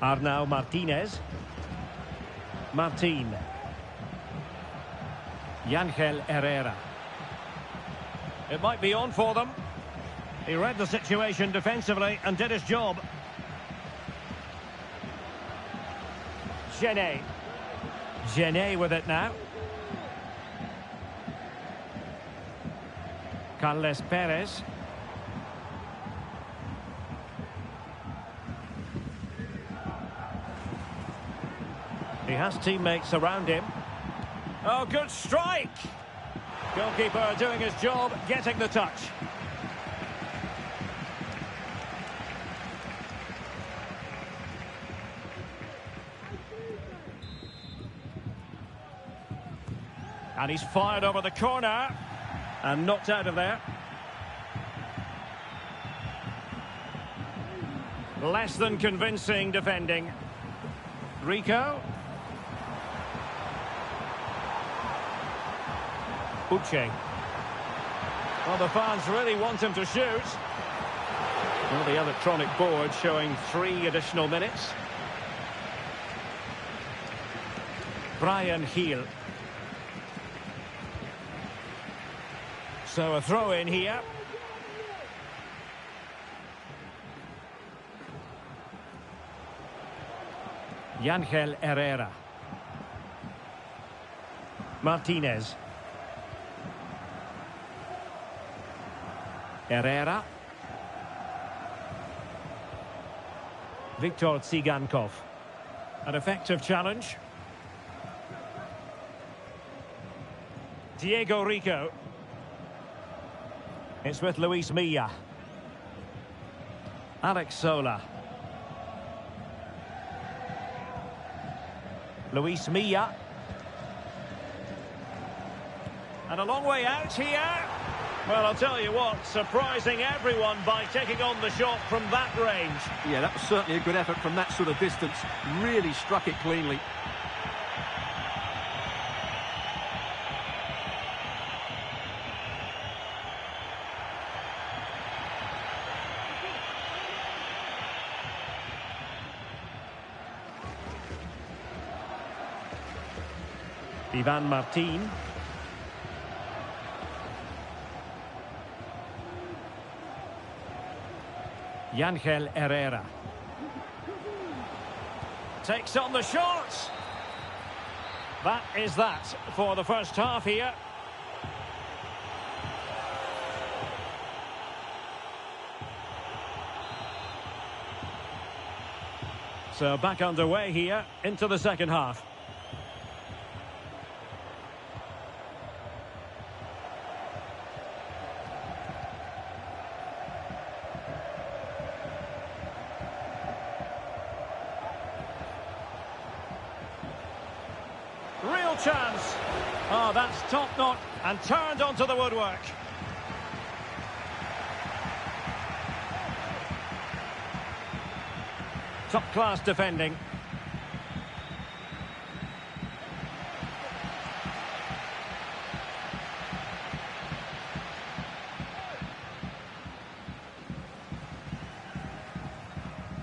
Arnau Martinez. Martin. Yangel Herrera. It might be on for them. He read the situation defensively and did his job. Genet. Genet with it now. Carles Perez. He has teammates around him. Oh, good strike! Goalkeeper doing his job, getting the touch. And he's fired over the corner and knocked out of there. Less than convincing defending. Rico. Uche. Well, the fans really want him to shoot. Well, the electronic board showing 3 additional minutes. Brian Heel. So a throw in here. Yangel Herrera. Martinez. Herrera. Viktor Tsigankov. An effective challenge. Diego Rico. It's with Luis Milla. Alex Sola. Luis Milla. And a long way out here. Well, I'll tell you what, surprising everyone by taking on the shot from that range. Yeah, that was certainly a good effort from that sort of distance. Really struck it cleanly. Ivan Martin. Yangel Herrera. Takes on the shot. That is that for the first half here. So back underway here into the second half. Real chance. Oh, that's top-notch and turned onto the woodwork. Top-class defending.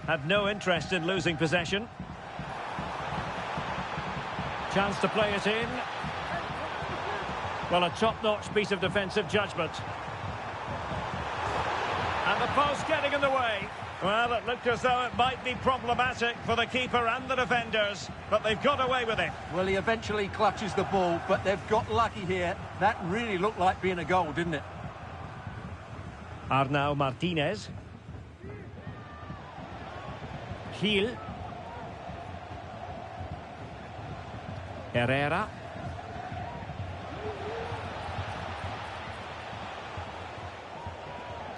Had no interest in losing possession. Chance to play it in. Well, a top-notch piece of defensive judgment. And the post getting in the way. Well, it looked as though it might be problematic for the keeper and the defenders, but they've got away with it. Well, he eventually clutches the ball, but they've got lucky here. That really looked like being a goal, didn't it? Arnau Martinez. Gil. Herrera.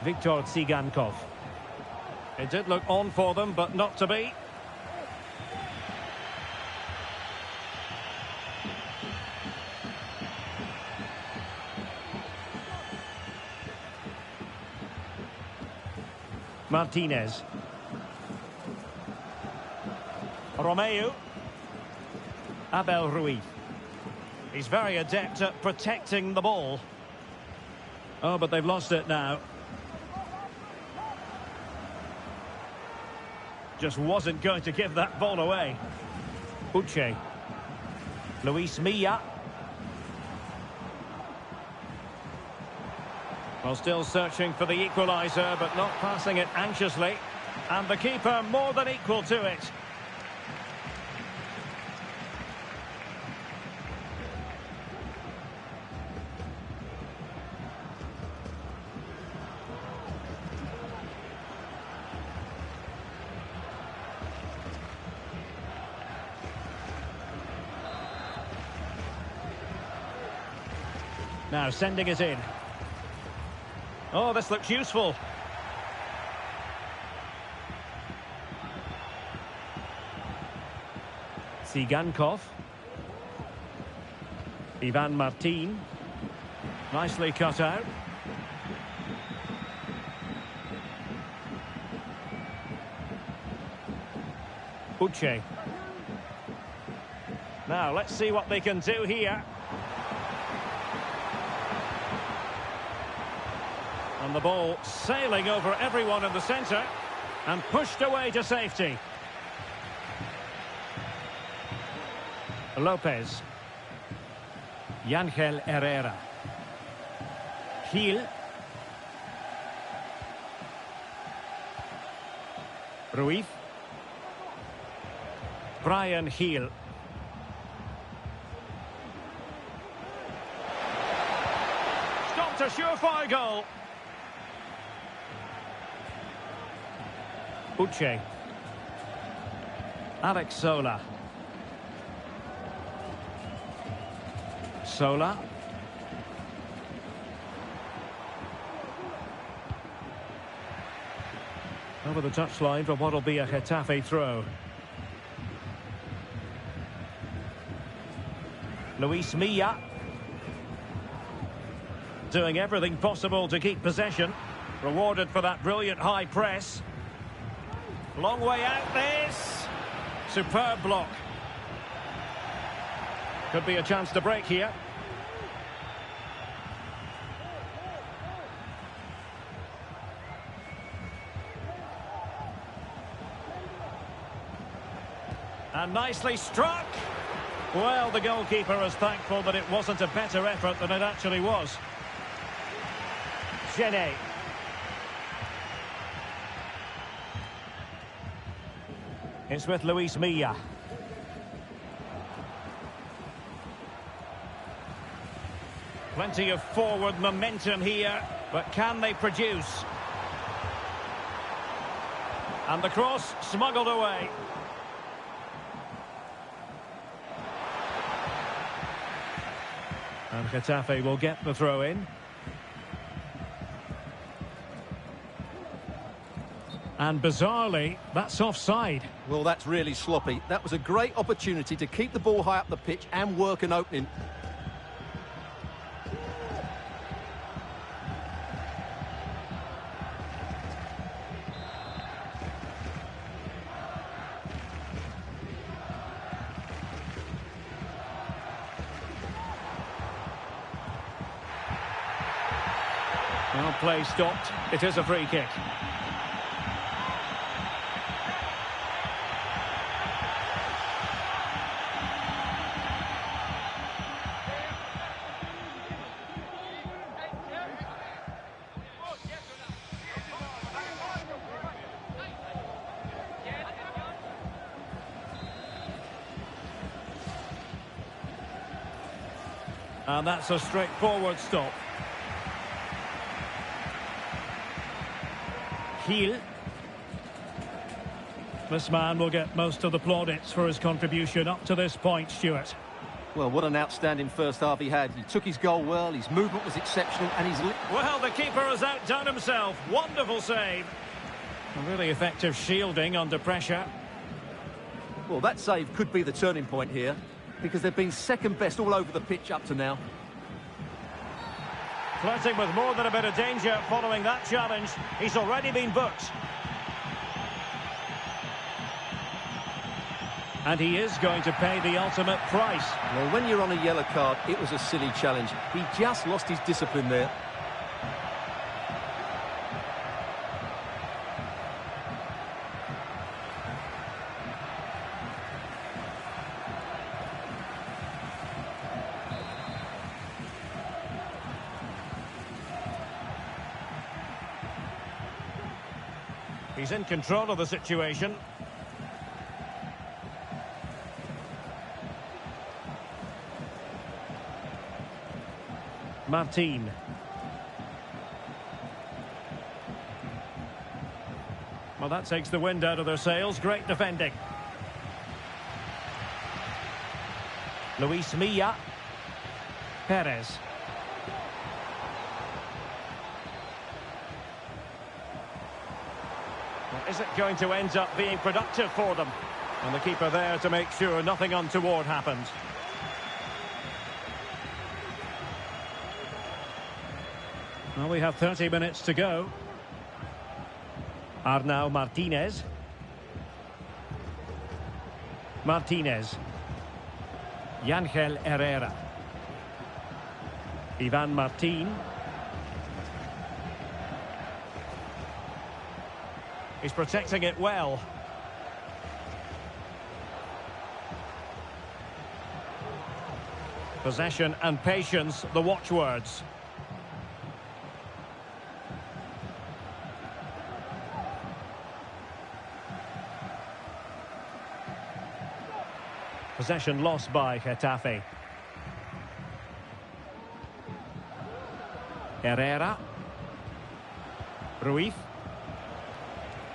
Viktor Tsigankov. It did look on for them, but not to be. Martinez. Romeu. Abel Ruiz. He's very adept at protecting the ball. Oh, but they've lost it now. Just wasn't going to give that ball away. Uche. Luis Milla. Well, still searching for the equaliser, but not passing it anxiously. And the keeper more than equal to it. Now sending it in. Oh, this looks useful. Tsigankov. Ivan Martin. Nicely cut out. Uche. Now, let's see what they can do here. And the ball sailing over everyone in the centre and pushed away to safety. Lopez. Yangel Herrera. Gil. Ruiz. Brian Gil. Stopped a surefire goal. Uche. Alex Sola. Sola. Over the touchline for what will be a Getafe throw. Luis Milla. Doing everything possible to keep possession. Rewarded for that brilliant high press. Long way out this. Superb block. Could be a chance to break here. And nicely struck. Well, the goalkeeper is thankful that it wasn't a better effort than it actually was. Genet. It's with Luis Milla. Plenty of forward momentum here, but can they produce? And the cross smuggled away. And Getafe will get the throw in. And bizarrely, that's offside. Well, that's really sloppy. That was a great opportunity to keep the ball high up the pitch and work an opening. Well, play stopped. It is a free kick. And that's a straightforward stop. Heel. This man will get most of the plaudits for his contribution up to this point, Stuart. Well, what an outstanding first half he had. He took his goal well, his movement was exceptional, and his... Well, the keeper has outdone himself. Wonderful save. A really effective shielding under pressure. Well, that save could be the turning point here, because they've been second best all over the pitch up to now. Flirting with more than a bit of danger following that challenge. He's already been booked. And he is going to pay the ultimate price. Well, when you're on a yellow card, it was a silly challenge. He just lost his discipline there. He's in control of the situation. Martin. Well, that takes the wind out of their sails. Great defending. Luis Milla. Perez. Well, is it going to end up being productive for them? And the keeper there to make sure nothing untoward happens. Well, we have 30 minutes to go. Arnau Martinez. Martinez. Yangel Herrera. Ivan Martin. He's protecting it well. Possession and patience, the watchwords. Possession lost by Getafe. Herrera. Ruiz.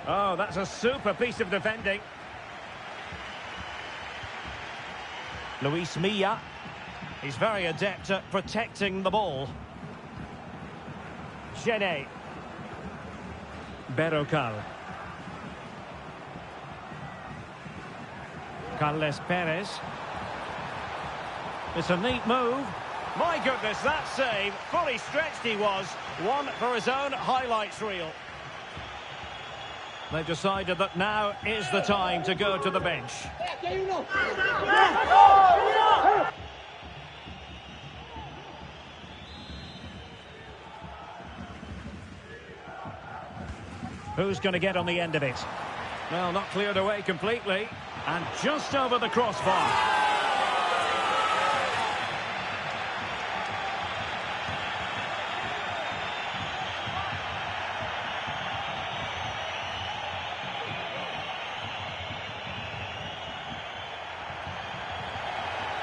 Oh, that's a super piece of defending. Luis Milla. He's very adept at protecting the ball. Gene. Berrocal. Carles Perez. It's a neat move. My goodness, that save. Fully stretched he was. One for his own highlights reel. They've decided that now is the time to go to the bench. Who's going to get on the end of it? Well, not cleared away completely. And just over the crossbar.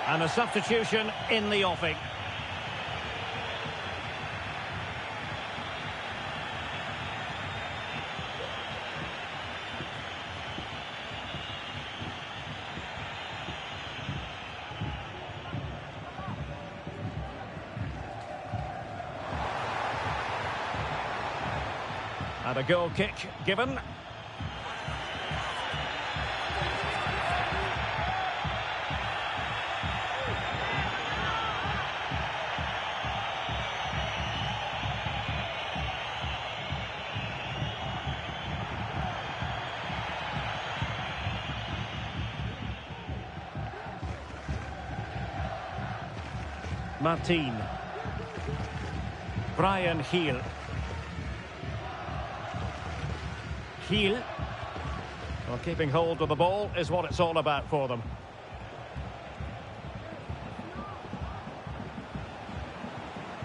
And a substitution in the offing. And a goal kick given. Martin. Brian Heel. Gil. Well, keeping hold of the ball is what it's all about for them.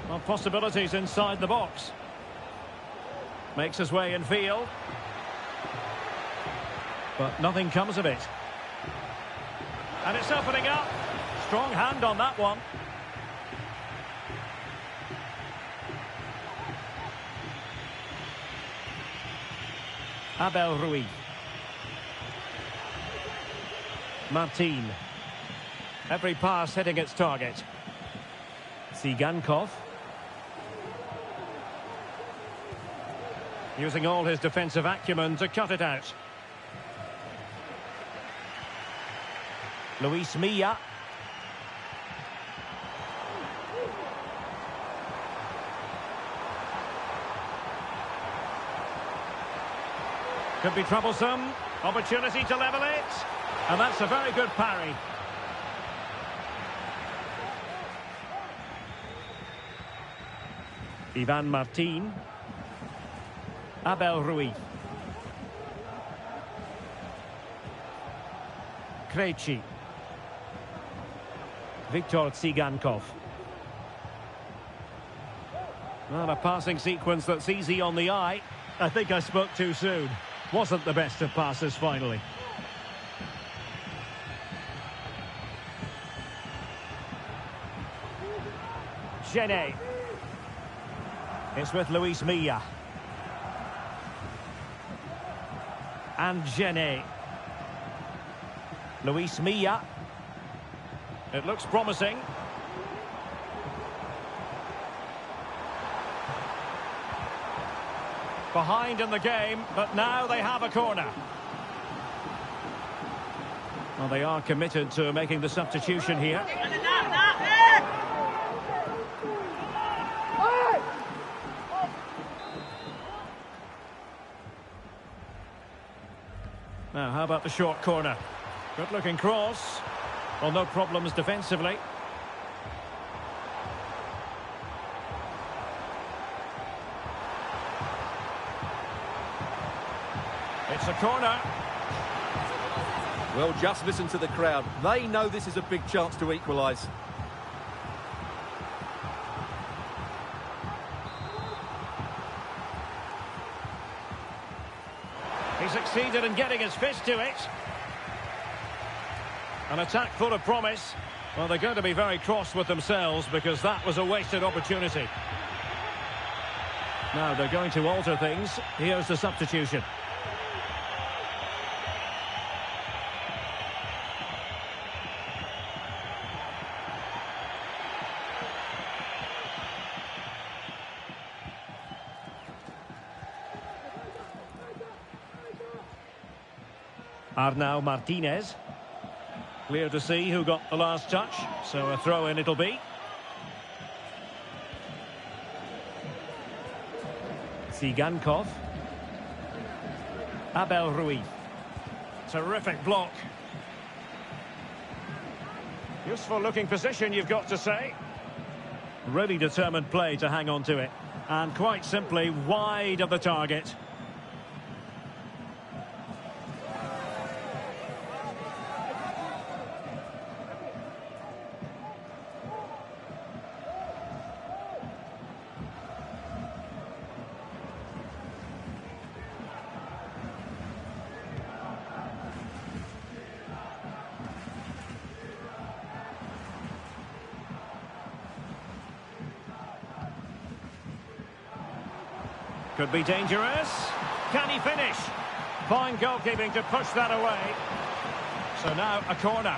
Well, possibilities inside the box. Makes his way in field. But nothing comes of it. And it's opening up. Strong hand on that one. Abel Ruiz. Martin. Every pass hitting its target. Tsigankov. Using all his defensive acumen to cut it out. Luis Milla. Could be troublesome. Opportunity to level it. And that's a very good parry. Ivan Martin. Abel Ruiz. Krejci. Viktor Tsigankov. Well, a passing sequence that's easy on the eye. I think I spoke too soon. Wasn't the best of passes finally. Genet. It's with Luis Milla. And Genet. Luis Milla. It looks promising. Behind in the game, but now they have a corner. Well, they are committed to making the substitution here. Now, how about the short corner? Good-looking cross. Well, no problems defensively. It's a corner. Well, just listen to the crowd. They know this is a big chance to equalise. He succeeded in getting his fist to it. An attack full of promise. Well, they're going to be very cross with themselves because that was a wasted opportunity. Now they're going to alter things. Here's the substitution. Arnau Martinez. Clear to see who got the last touch, so a throw-in it'll be. Tsigankov. Abel Ruiz. Terrific block. Useful looking position, you've got to say. Really determined play to hang on to it. And quite simply wide of the target. Could be dangerous. Can he finish? Fine goalkeeping to push that away. So now a corner.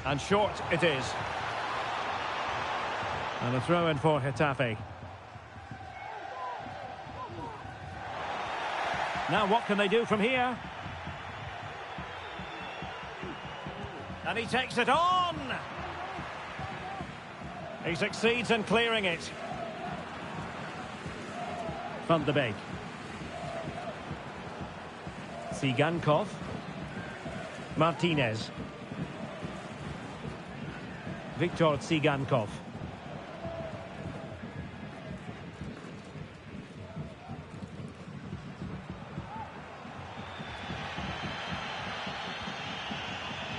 And short it is. And a throw in for Getafe. Now what can they do from here? And he takes it on! He succeeds in clearing it. Van de Beek. Sigankov. Martinez. Viktor Sigankov.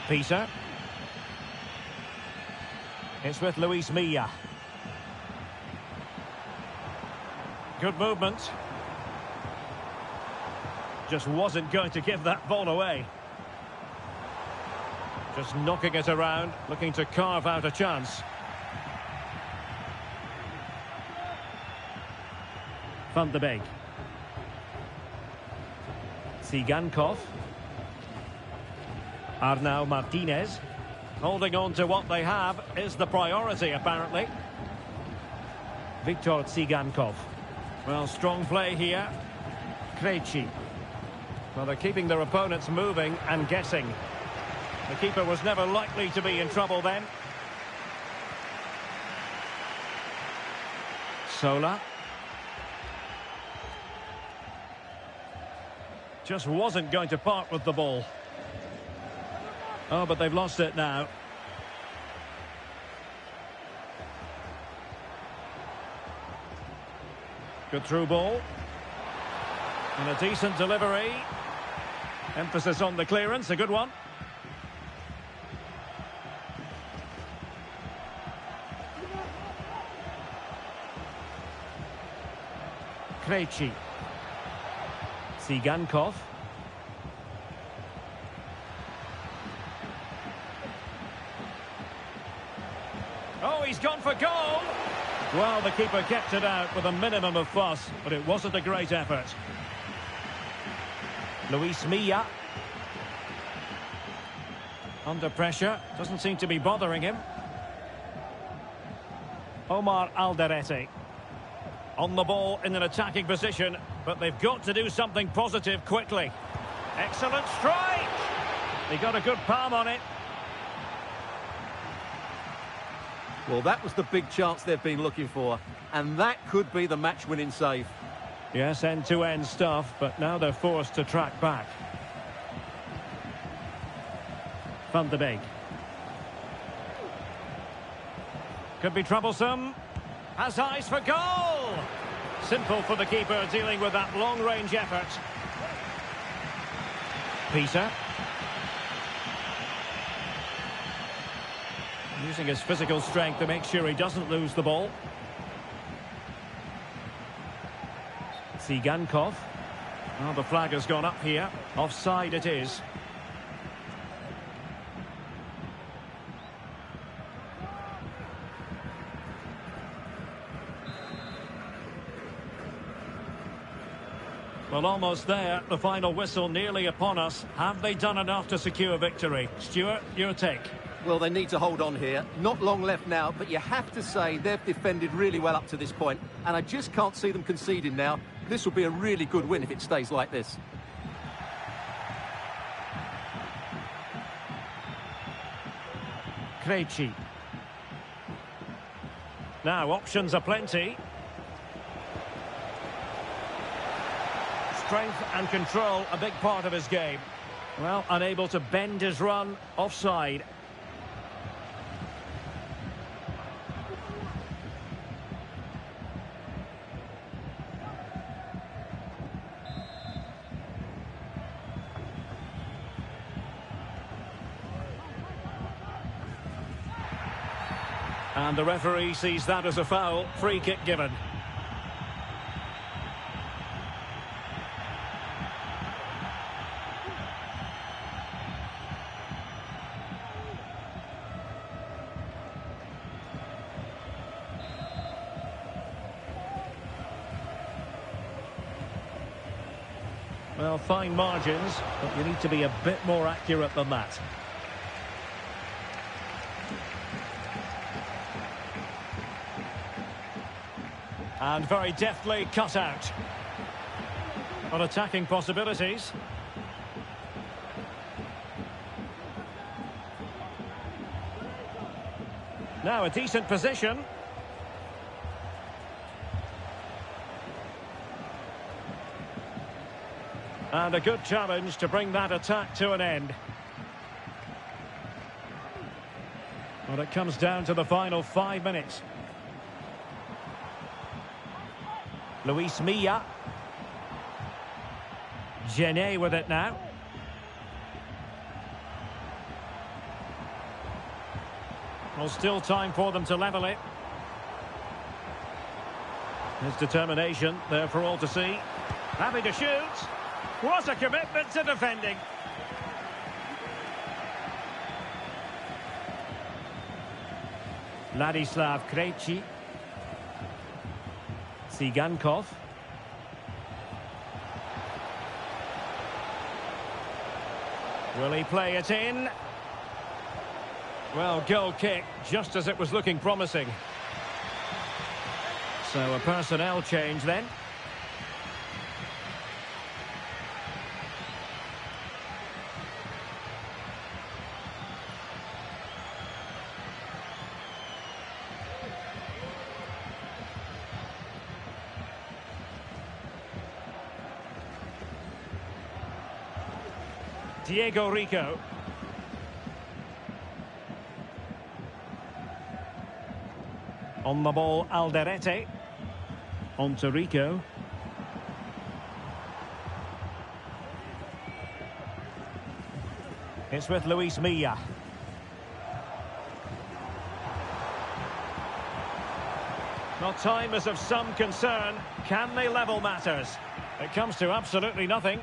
Peter. It's with Luis Milla. Good movement. Just wasn't going to give that ball away. Just knocking it around, looking to carve out a chance. Van de Beek. Sigankov. Arnau Martinez. Holding on to what they have is the priority, apparently. Viktor Sigankov. Well, strong play here. Krejci. Well, they're keeping their opponents moving and guessing. The keeper was never likely to be in trouble then. Sola. Just wasn't going to part with the ball. Oh, but they've lost it now. Good through ball. And a decent delivery. Emphasis on the clearance, a good one. Krejci. Sigankov. Oh, he's gone for goal! Well, the keeper kept it out with a minimum of fuss, but it wasn't a great effort. Luis Milla. Under pressure, doesn't seem to be bothering him. Omar Alderete. On the ball in an attacking position, but they've got to do something positive quickly. Excellent strike! They got a good palm on it. Well, that was the big chance they've been looking for, and that could be the match-winning save. Yes, end-to-end stuff, but now they're forced to track back. Van de Beek. Could be troublesome. Has eyes for goal! Simple for the keeper dealing with that long-range effort. Peter. Using his physical strength to make sure he doesn't lose the ball. Sigankov. Oh, the flag has gone up here. Offside it is. Well, almost there. The final whistle nearly upon us. Have they done enough to secure victory? Stuart, your take. Well, they need to hold on here. Not long left now, but you have to say they've defended really well up to this point, and I just can't see them conceding now. This will be a really good win if it stays like this. Krejci. Now, options are plenty. Strength and control, a big part of his game. Well, unable to bend his run, offside. And the referee sees that as a foul. Free kick given. Well, fine margins, but you need to be a bit more accurate than that. And very deftly cut out. On attacking possibilities. Now a decent position. And a good challenge to bring that attack to an end. Well, it comes down to the final 5 minutes. Luis Milla. Genet with it now. Well, still time for them to level it. His determination there for all to see. Happy to shoot. What a commitment to defending. Ladislav Krejci. Tsigankov. Will he play it in? Well, goal kick, just as it was looking promising. So a personnel change then. Diego Rico. On the ball, Alderete. On to Rico. It's with Luis Milla. Well, time is of some concern. Can they level matters? It comes to absolutely nothing.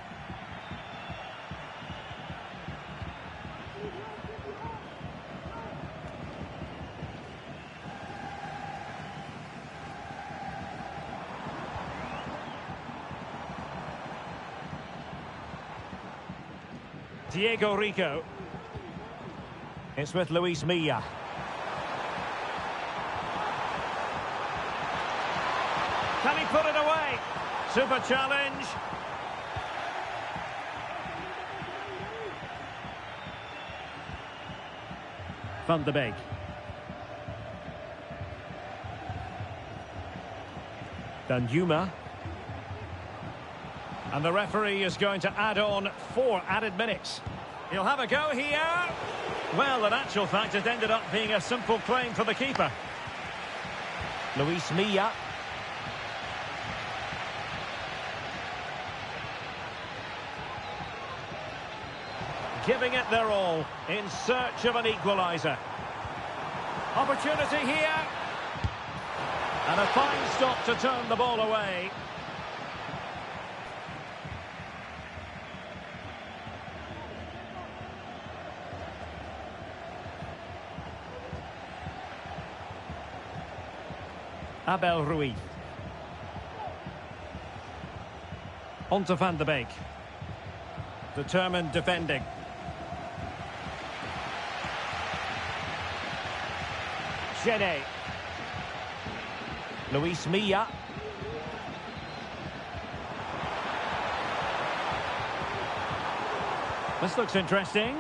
Diego Rico. It's with Luis Milla. Can he put it away? Super challenge. Van de Beek. Danjuma. And the referee is going to add on 4 added minutes. He'll have a go here. Well, in actual fact, it ended up being a simple claim for the keeper. Luis Milla. Giving it their all in search of an equaliser. Opportunity here. And a fine stop to turn the ball away. Abel Ruiz. On to Van de Beek. Determined defending. Genet. Luis Milla. This looks interesting.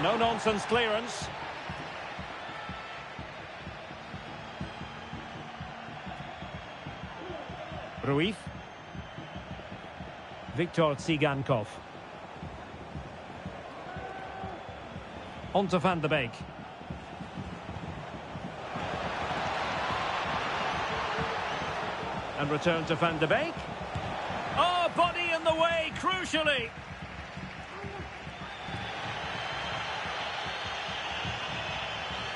No-nonsense clearance. Ruiz. Viktor Tsigankov. On to Van de Beek. And return to Van de Beek. Oh, body in the way, crucially.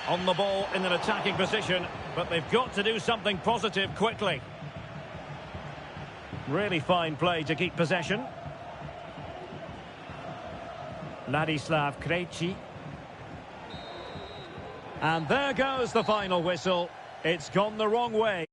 On the ball in an attacking position, but they've got to do something positive quickly. Really fine play to keep possession. Ladislav Krejci. And there goes the final whistle. It's gone the wrong way.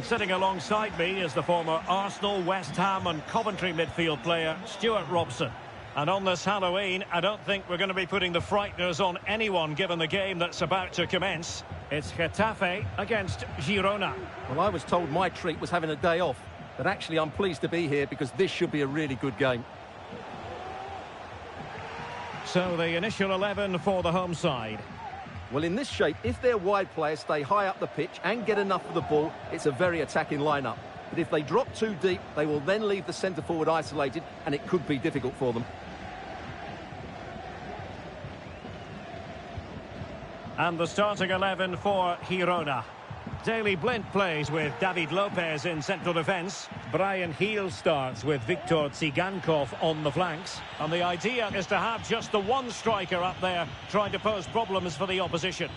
Sitting alongside me is the former Arsenal, West Ham and Coventry midfield player, Stuart Robson. And on this Halloween, I don't think we're going to be putting the frighteners on anyone given the game that's about to commence. It's Getafe against Girona. Well, I was told my treat was having a day off, but actually I'm pleased to be here because this should be a really good game. So the initial 11 for the home side. Well, in this shape, if their wide players stay high up the pitch and get enough of the ball, it's a very attacking lineup. But if they drop too deep, they will then leave the centre-forward isolated, and it could be difficult for them. And the starting 11 for Girona. Daley Blind plays with David Lopez in central defence. Brian Heel starts with Viktor Tsigankov on the flanks. And the idea is to have just the one striker up there trying to pose problems for the opposition.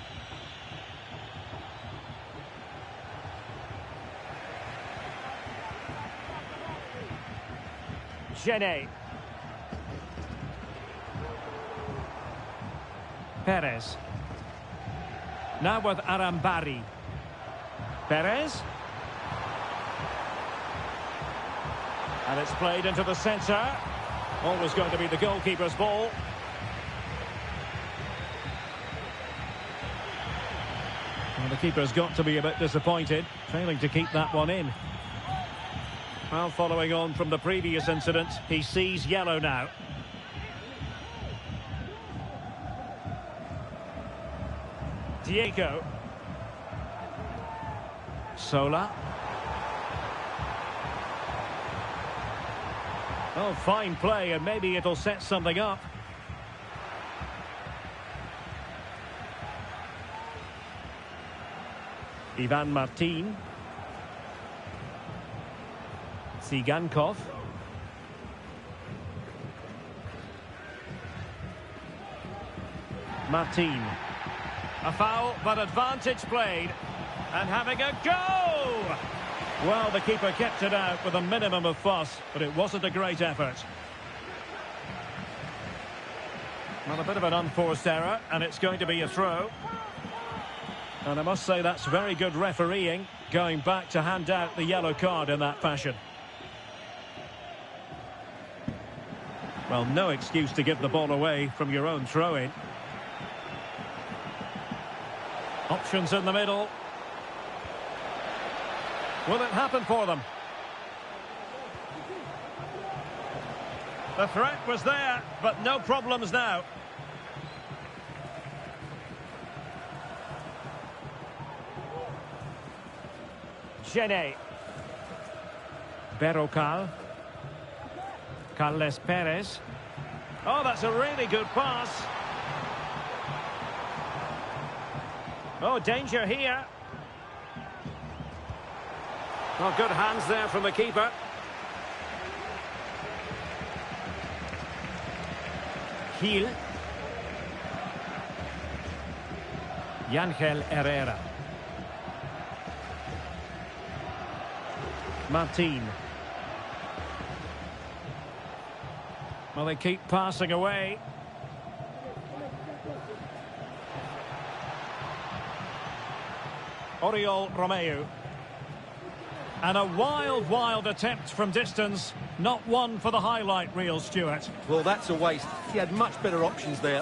Getafe. Perez. Now with Arambari. Perez. And it's played into the centre. Always going to be the goalkeeper's ball. Well, the keeper's got to be a bit disappointed, failing to keep that one in. Well, following on from the previous incident, he sees yellow now. Diego. Sola. Oh, fine play, and maybe it'll set something up. Ivan Martin. Tsigankov. Martin. A foul, but advantage played. And having a go! Well, the keeper kept it out with a minimum of fuss, but it wasn't a great effort. Well, a bit of an unforced error, and it's going to be a throw. And I must say that's very good refereeing, going back to hand out the yellow card in that fashion. Well, no excuse to give the ball away from your own throw-in. Options in the middle. Will it happen for them? The threat was there, but no problems now. Getafe. Berrocal. Carles Perez. Oh, that's a really good pass. Oh, danger here. Oh, good hands there from the keeper. Gil. Yangel Herrera. Martin. Well, they keep passing away. Oriol Romeu. And a wild attempt from distance. Not one for the highlight reel, Stuart. Well, that's a waste. He had much better options there.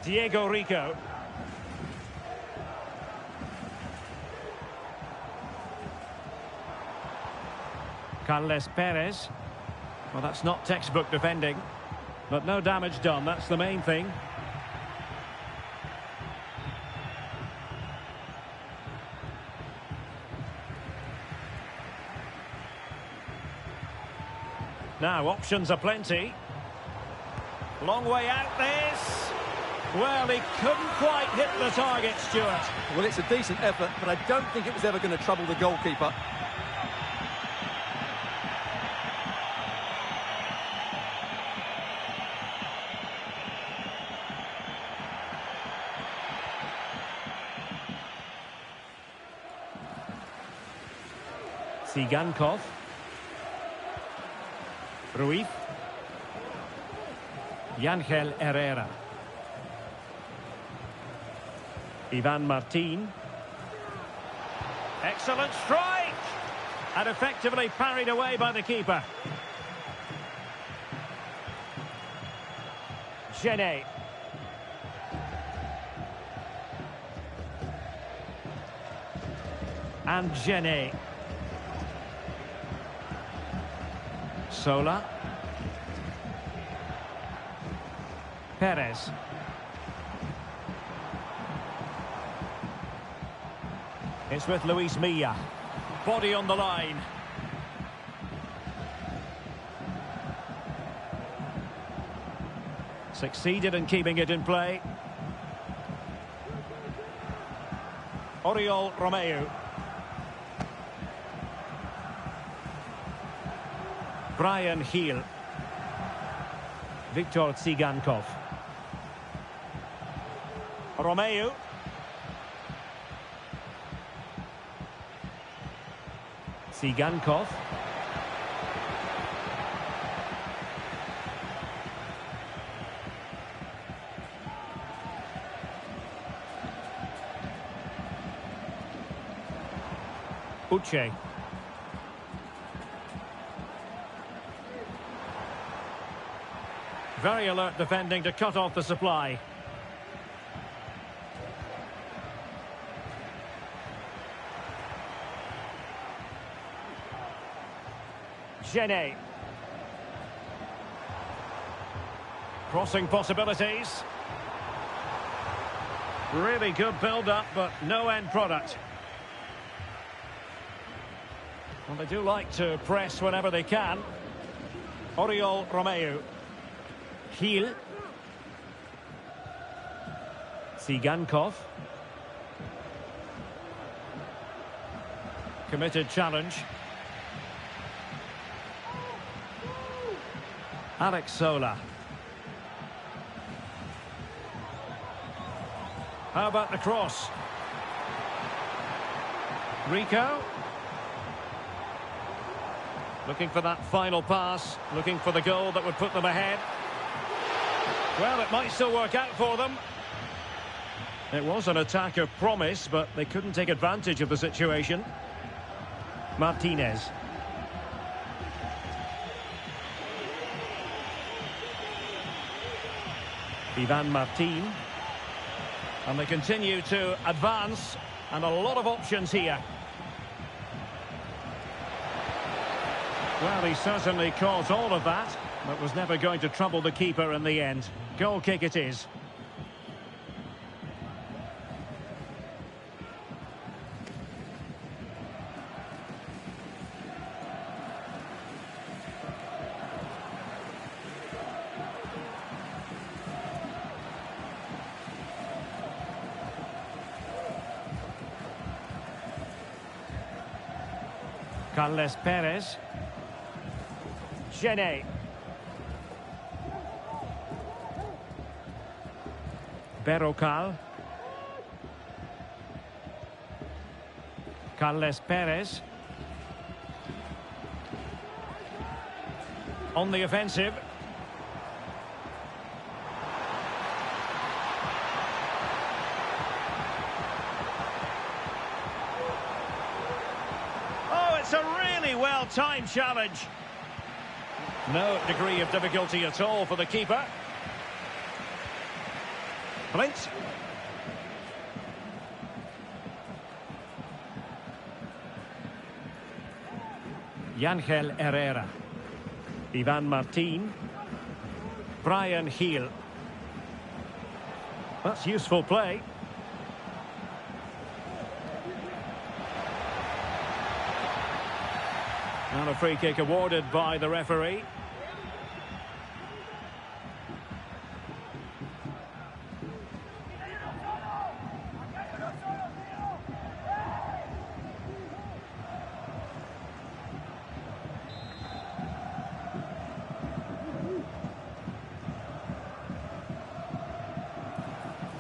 Diego Rico. Carles Perez. Well, that's not textbook defending, but no damage done. That's the main thing. Now, options are plenty. Long way out this. Well, he couldn't quite hit the target, Stuart. Well, it's a decent effort, but I don't think it was ever going to trouble the goalkeeper. Tsigankov. Ruiz. Yangel Herrera. Ivan Martin. Excellent strike! And effectively parried away by the keeper. Genet. And Genet. Sola. Perez. It's with Luis Milla. Body on the line. Succeeded in keeping it in play. Oriol Romeu. Bryan Gil. Viktor Tsigankov. Romeu. Tsigankov. Uche. Very alert defending to cut off the supply. Genet. Crossing possibilities. Really good build-up, but no end product. Well, they do like to press whenever they can. Oriol Romeu. Gil. Tsigankov. Committed challenge. Alex Sola. How about the cross? Rico. Looking for that final pass. Looking for the goal that would put them ahead. Well, it might still work out for them. It was an attack of promise, but they couldn't take advantage of the situation. Martinez. Ivan Martin. And they continue to advance, and a lot of options here. Well, he certainly caused all of that, but was never going to trouble the keeper in the end. Goal kick it is. Carles Perez. Genet. Berrocal. Carles Perez. On the offensive. Oh, it's a really well-timed challenge. No degree of difficulty at all for the keeper. Flint. Yangel Herrera. Ivan Martin. Bryan Gil. That's useful play. And a free kick awarded by the referee.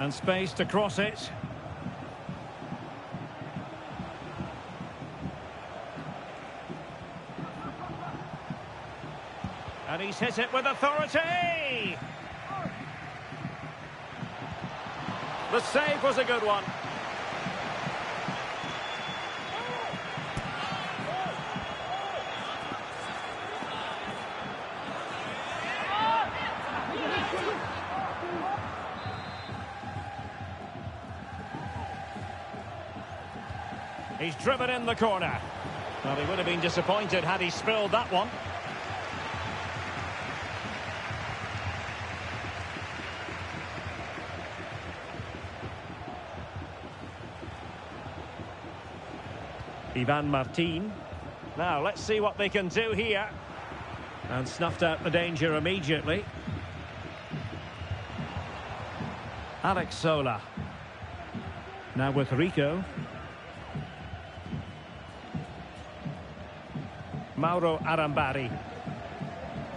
And space to cross it. And he's hit it with authority! The save was a good one. He's driven in the corner. Well, he would have been disappointed had he spilled that one. Ivan Martin. Now, let's see what they can do here. And snuffed out the danger immediately. Alex Sola. Now with Rico. Mauro Arambari.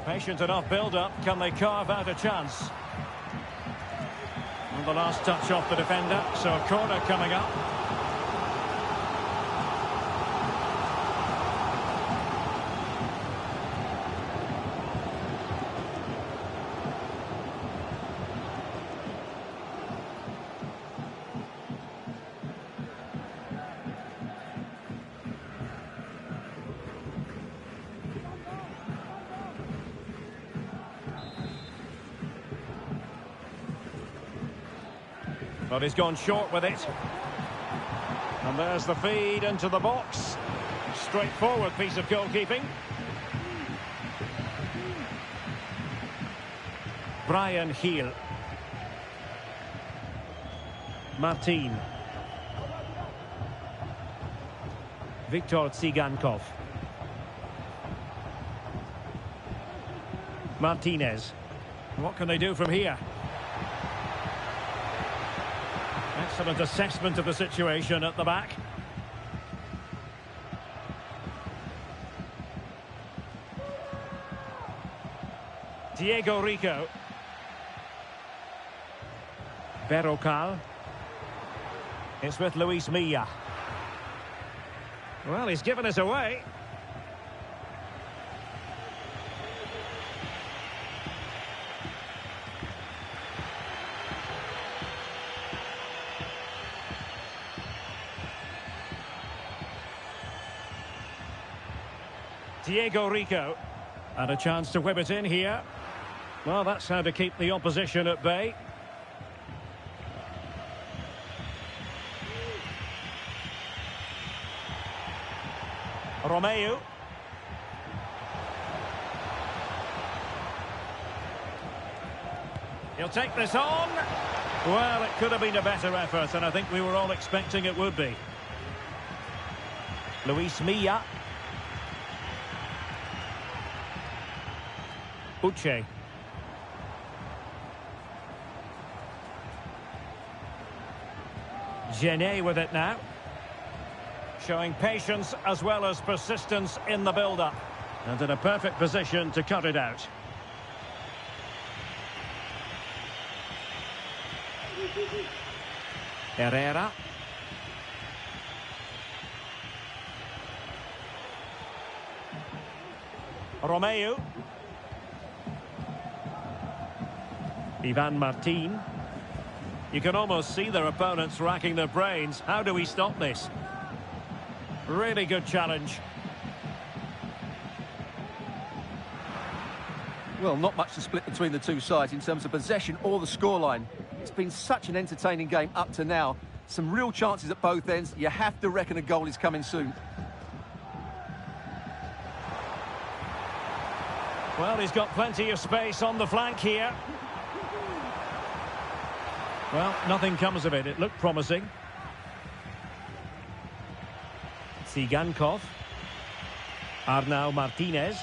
Patient enough build-up. Can they carve out a chance? And the last touch off the defender. So a corner coming up. But he's gone short with it. And there's the feed into the box. Straightforward piece of goalkeeping. Brian Heel. Martin. Viktor Tsigankov. Martinez. What can they do from here? Excellent assessment of the situation at the back. Diego Rico. Berrocal. It's with Luis Milla. Well, he's given us away. Diego Rico. And a chance to whip it in here. Well, that's how to keep the opposition at bay. Romeu. He'll take this on. Well, it could have been a better effort, and I think we were all expecting it would be. Luis Milla. Uche. Genet with it now. Showing patience as well as persistence in the build-up. And in a perfect position to cut it out. Herrera. Romeu. Ivan Martin. You can almost see their opponents racking their brains. How do we stop this? Really good challenge. Well, not much to split between the two sides in terms of possession or the scoreline. It's been such an entertaining game up to now. Some real chances at both ends. You have to reckon a goal is coming soon. Well, he's got plenty of space on the flank here. Well, nothing comes of it. It looked promising. Tsigankov. Arnau Martinez.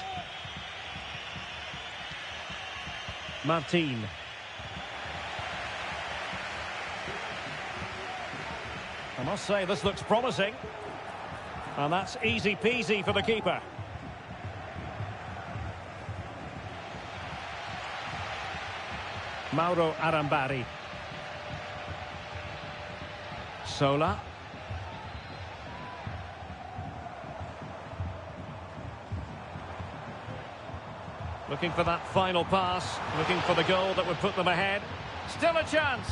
Martin. I must say, this looks promising. And that's easy peasy for the keeper. Mauro Arambari. Sola. Looking for that final pass. Looking for the goal that would put them ahead. Still a chance.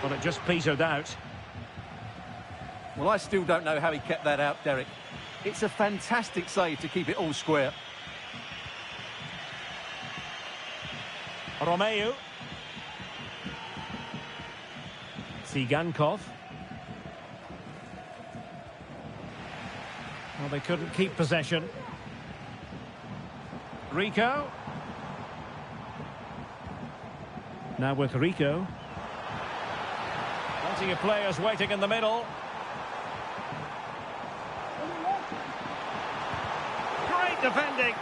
Well, it just petered out. Well, I still don't know how he kept that out, Derek. It's a fantastic save to keep it all square. Romeu. Tsigankov. Well, they couldn't keep possession. Rico. Now with Rico. Plenty of players waiting in the middle. Great defending.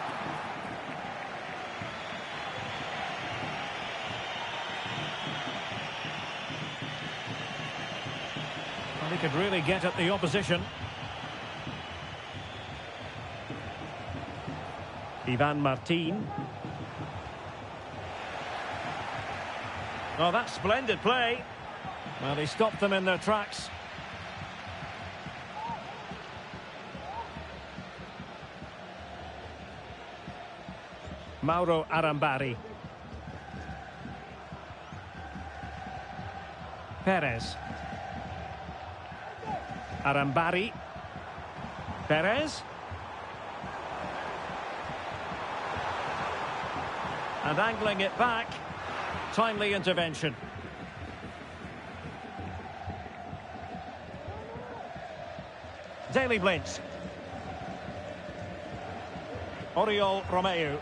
Well, he could really get at the opposition. Ivan Martin. Oh, that's splendid play. Well, he stopped them in their tracks. Mauro Arambari. Perez. Arambari. Perez. And angling it back. Timely intervention. Daley Blind. Oriol Romeu.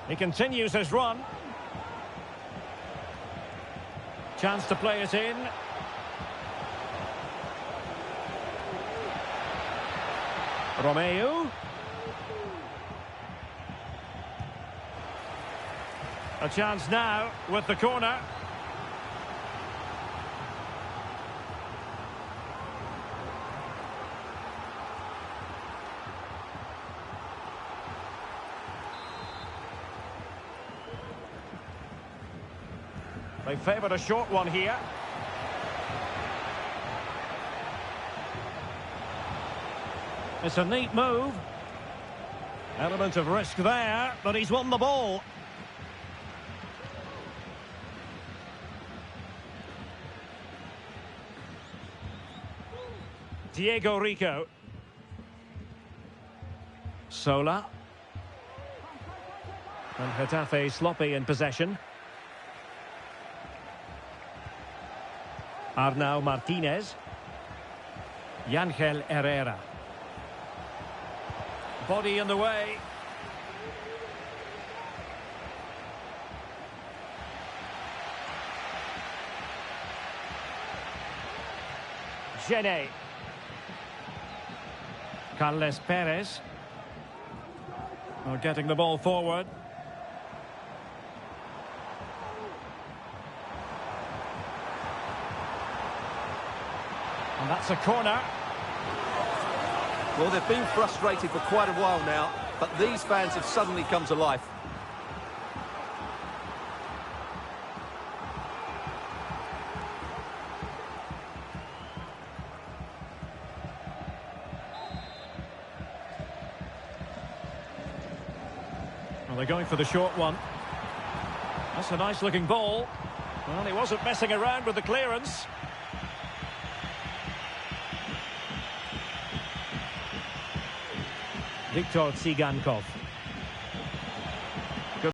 He continues his run. Chance to play it in. Romeu. A chance now with the corner. They favoured a short one here. It's a neat move. Element of risk there, but he's won the ball. Diego Rico. Sola. And Getafe sloppy in possession. Arnau Martinez. Yangel Herrera. Body in the way. Gene. Carles Perez. Getting the ball forward. And that's a corner. Well, they've been frustrated for quite a while now, but these fans have suddenly come to life. Well, they're going for the short one. That's a nice looking ball. Well, he wasn't messing around with the clearance. Viktor Tsigankov.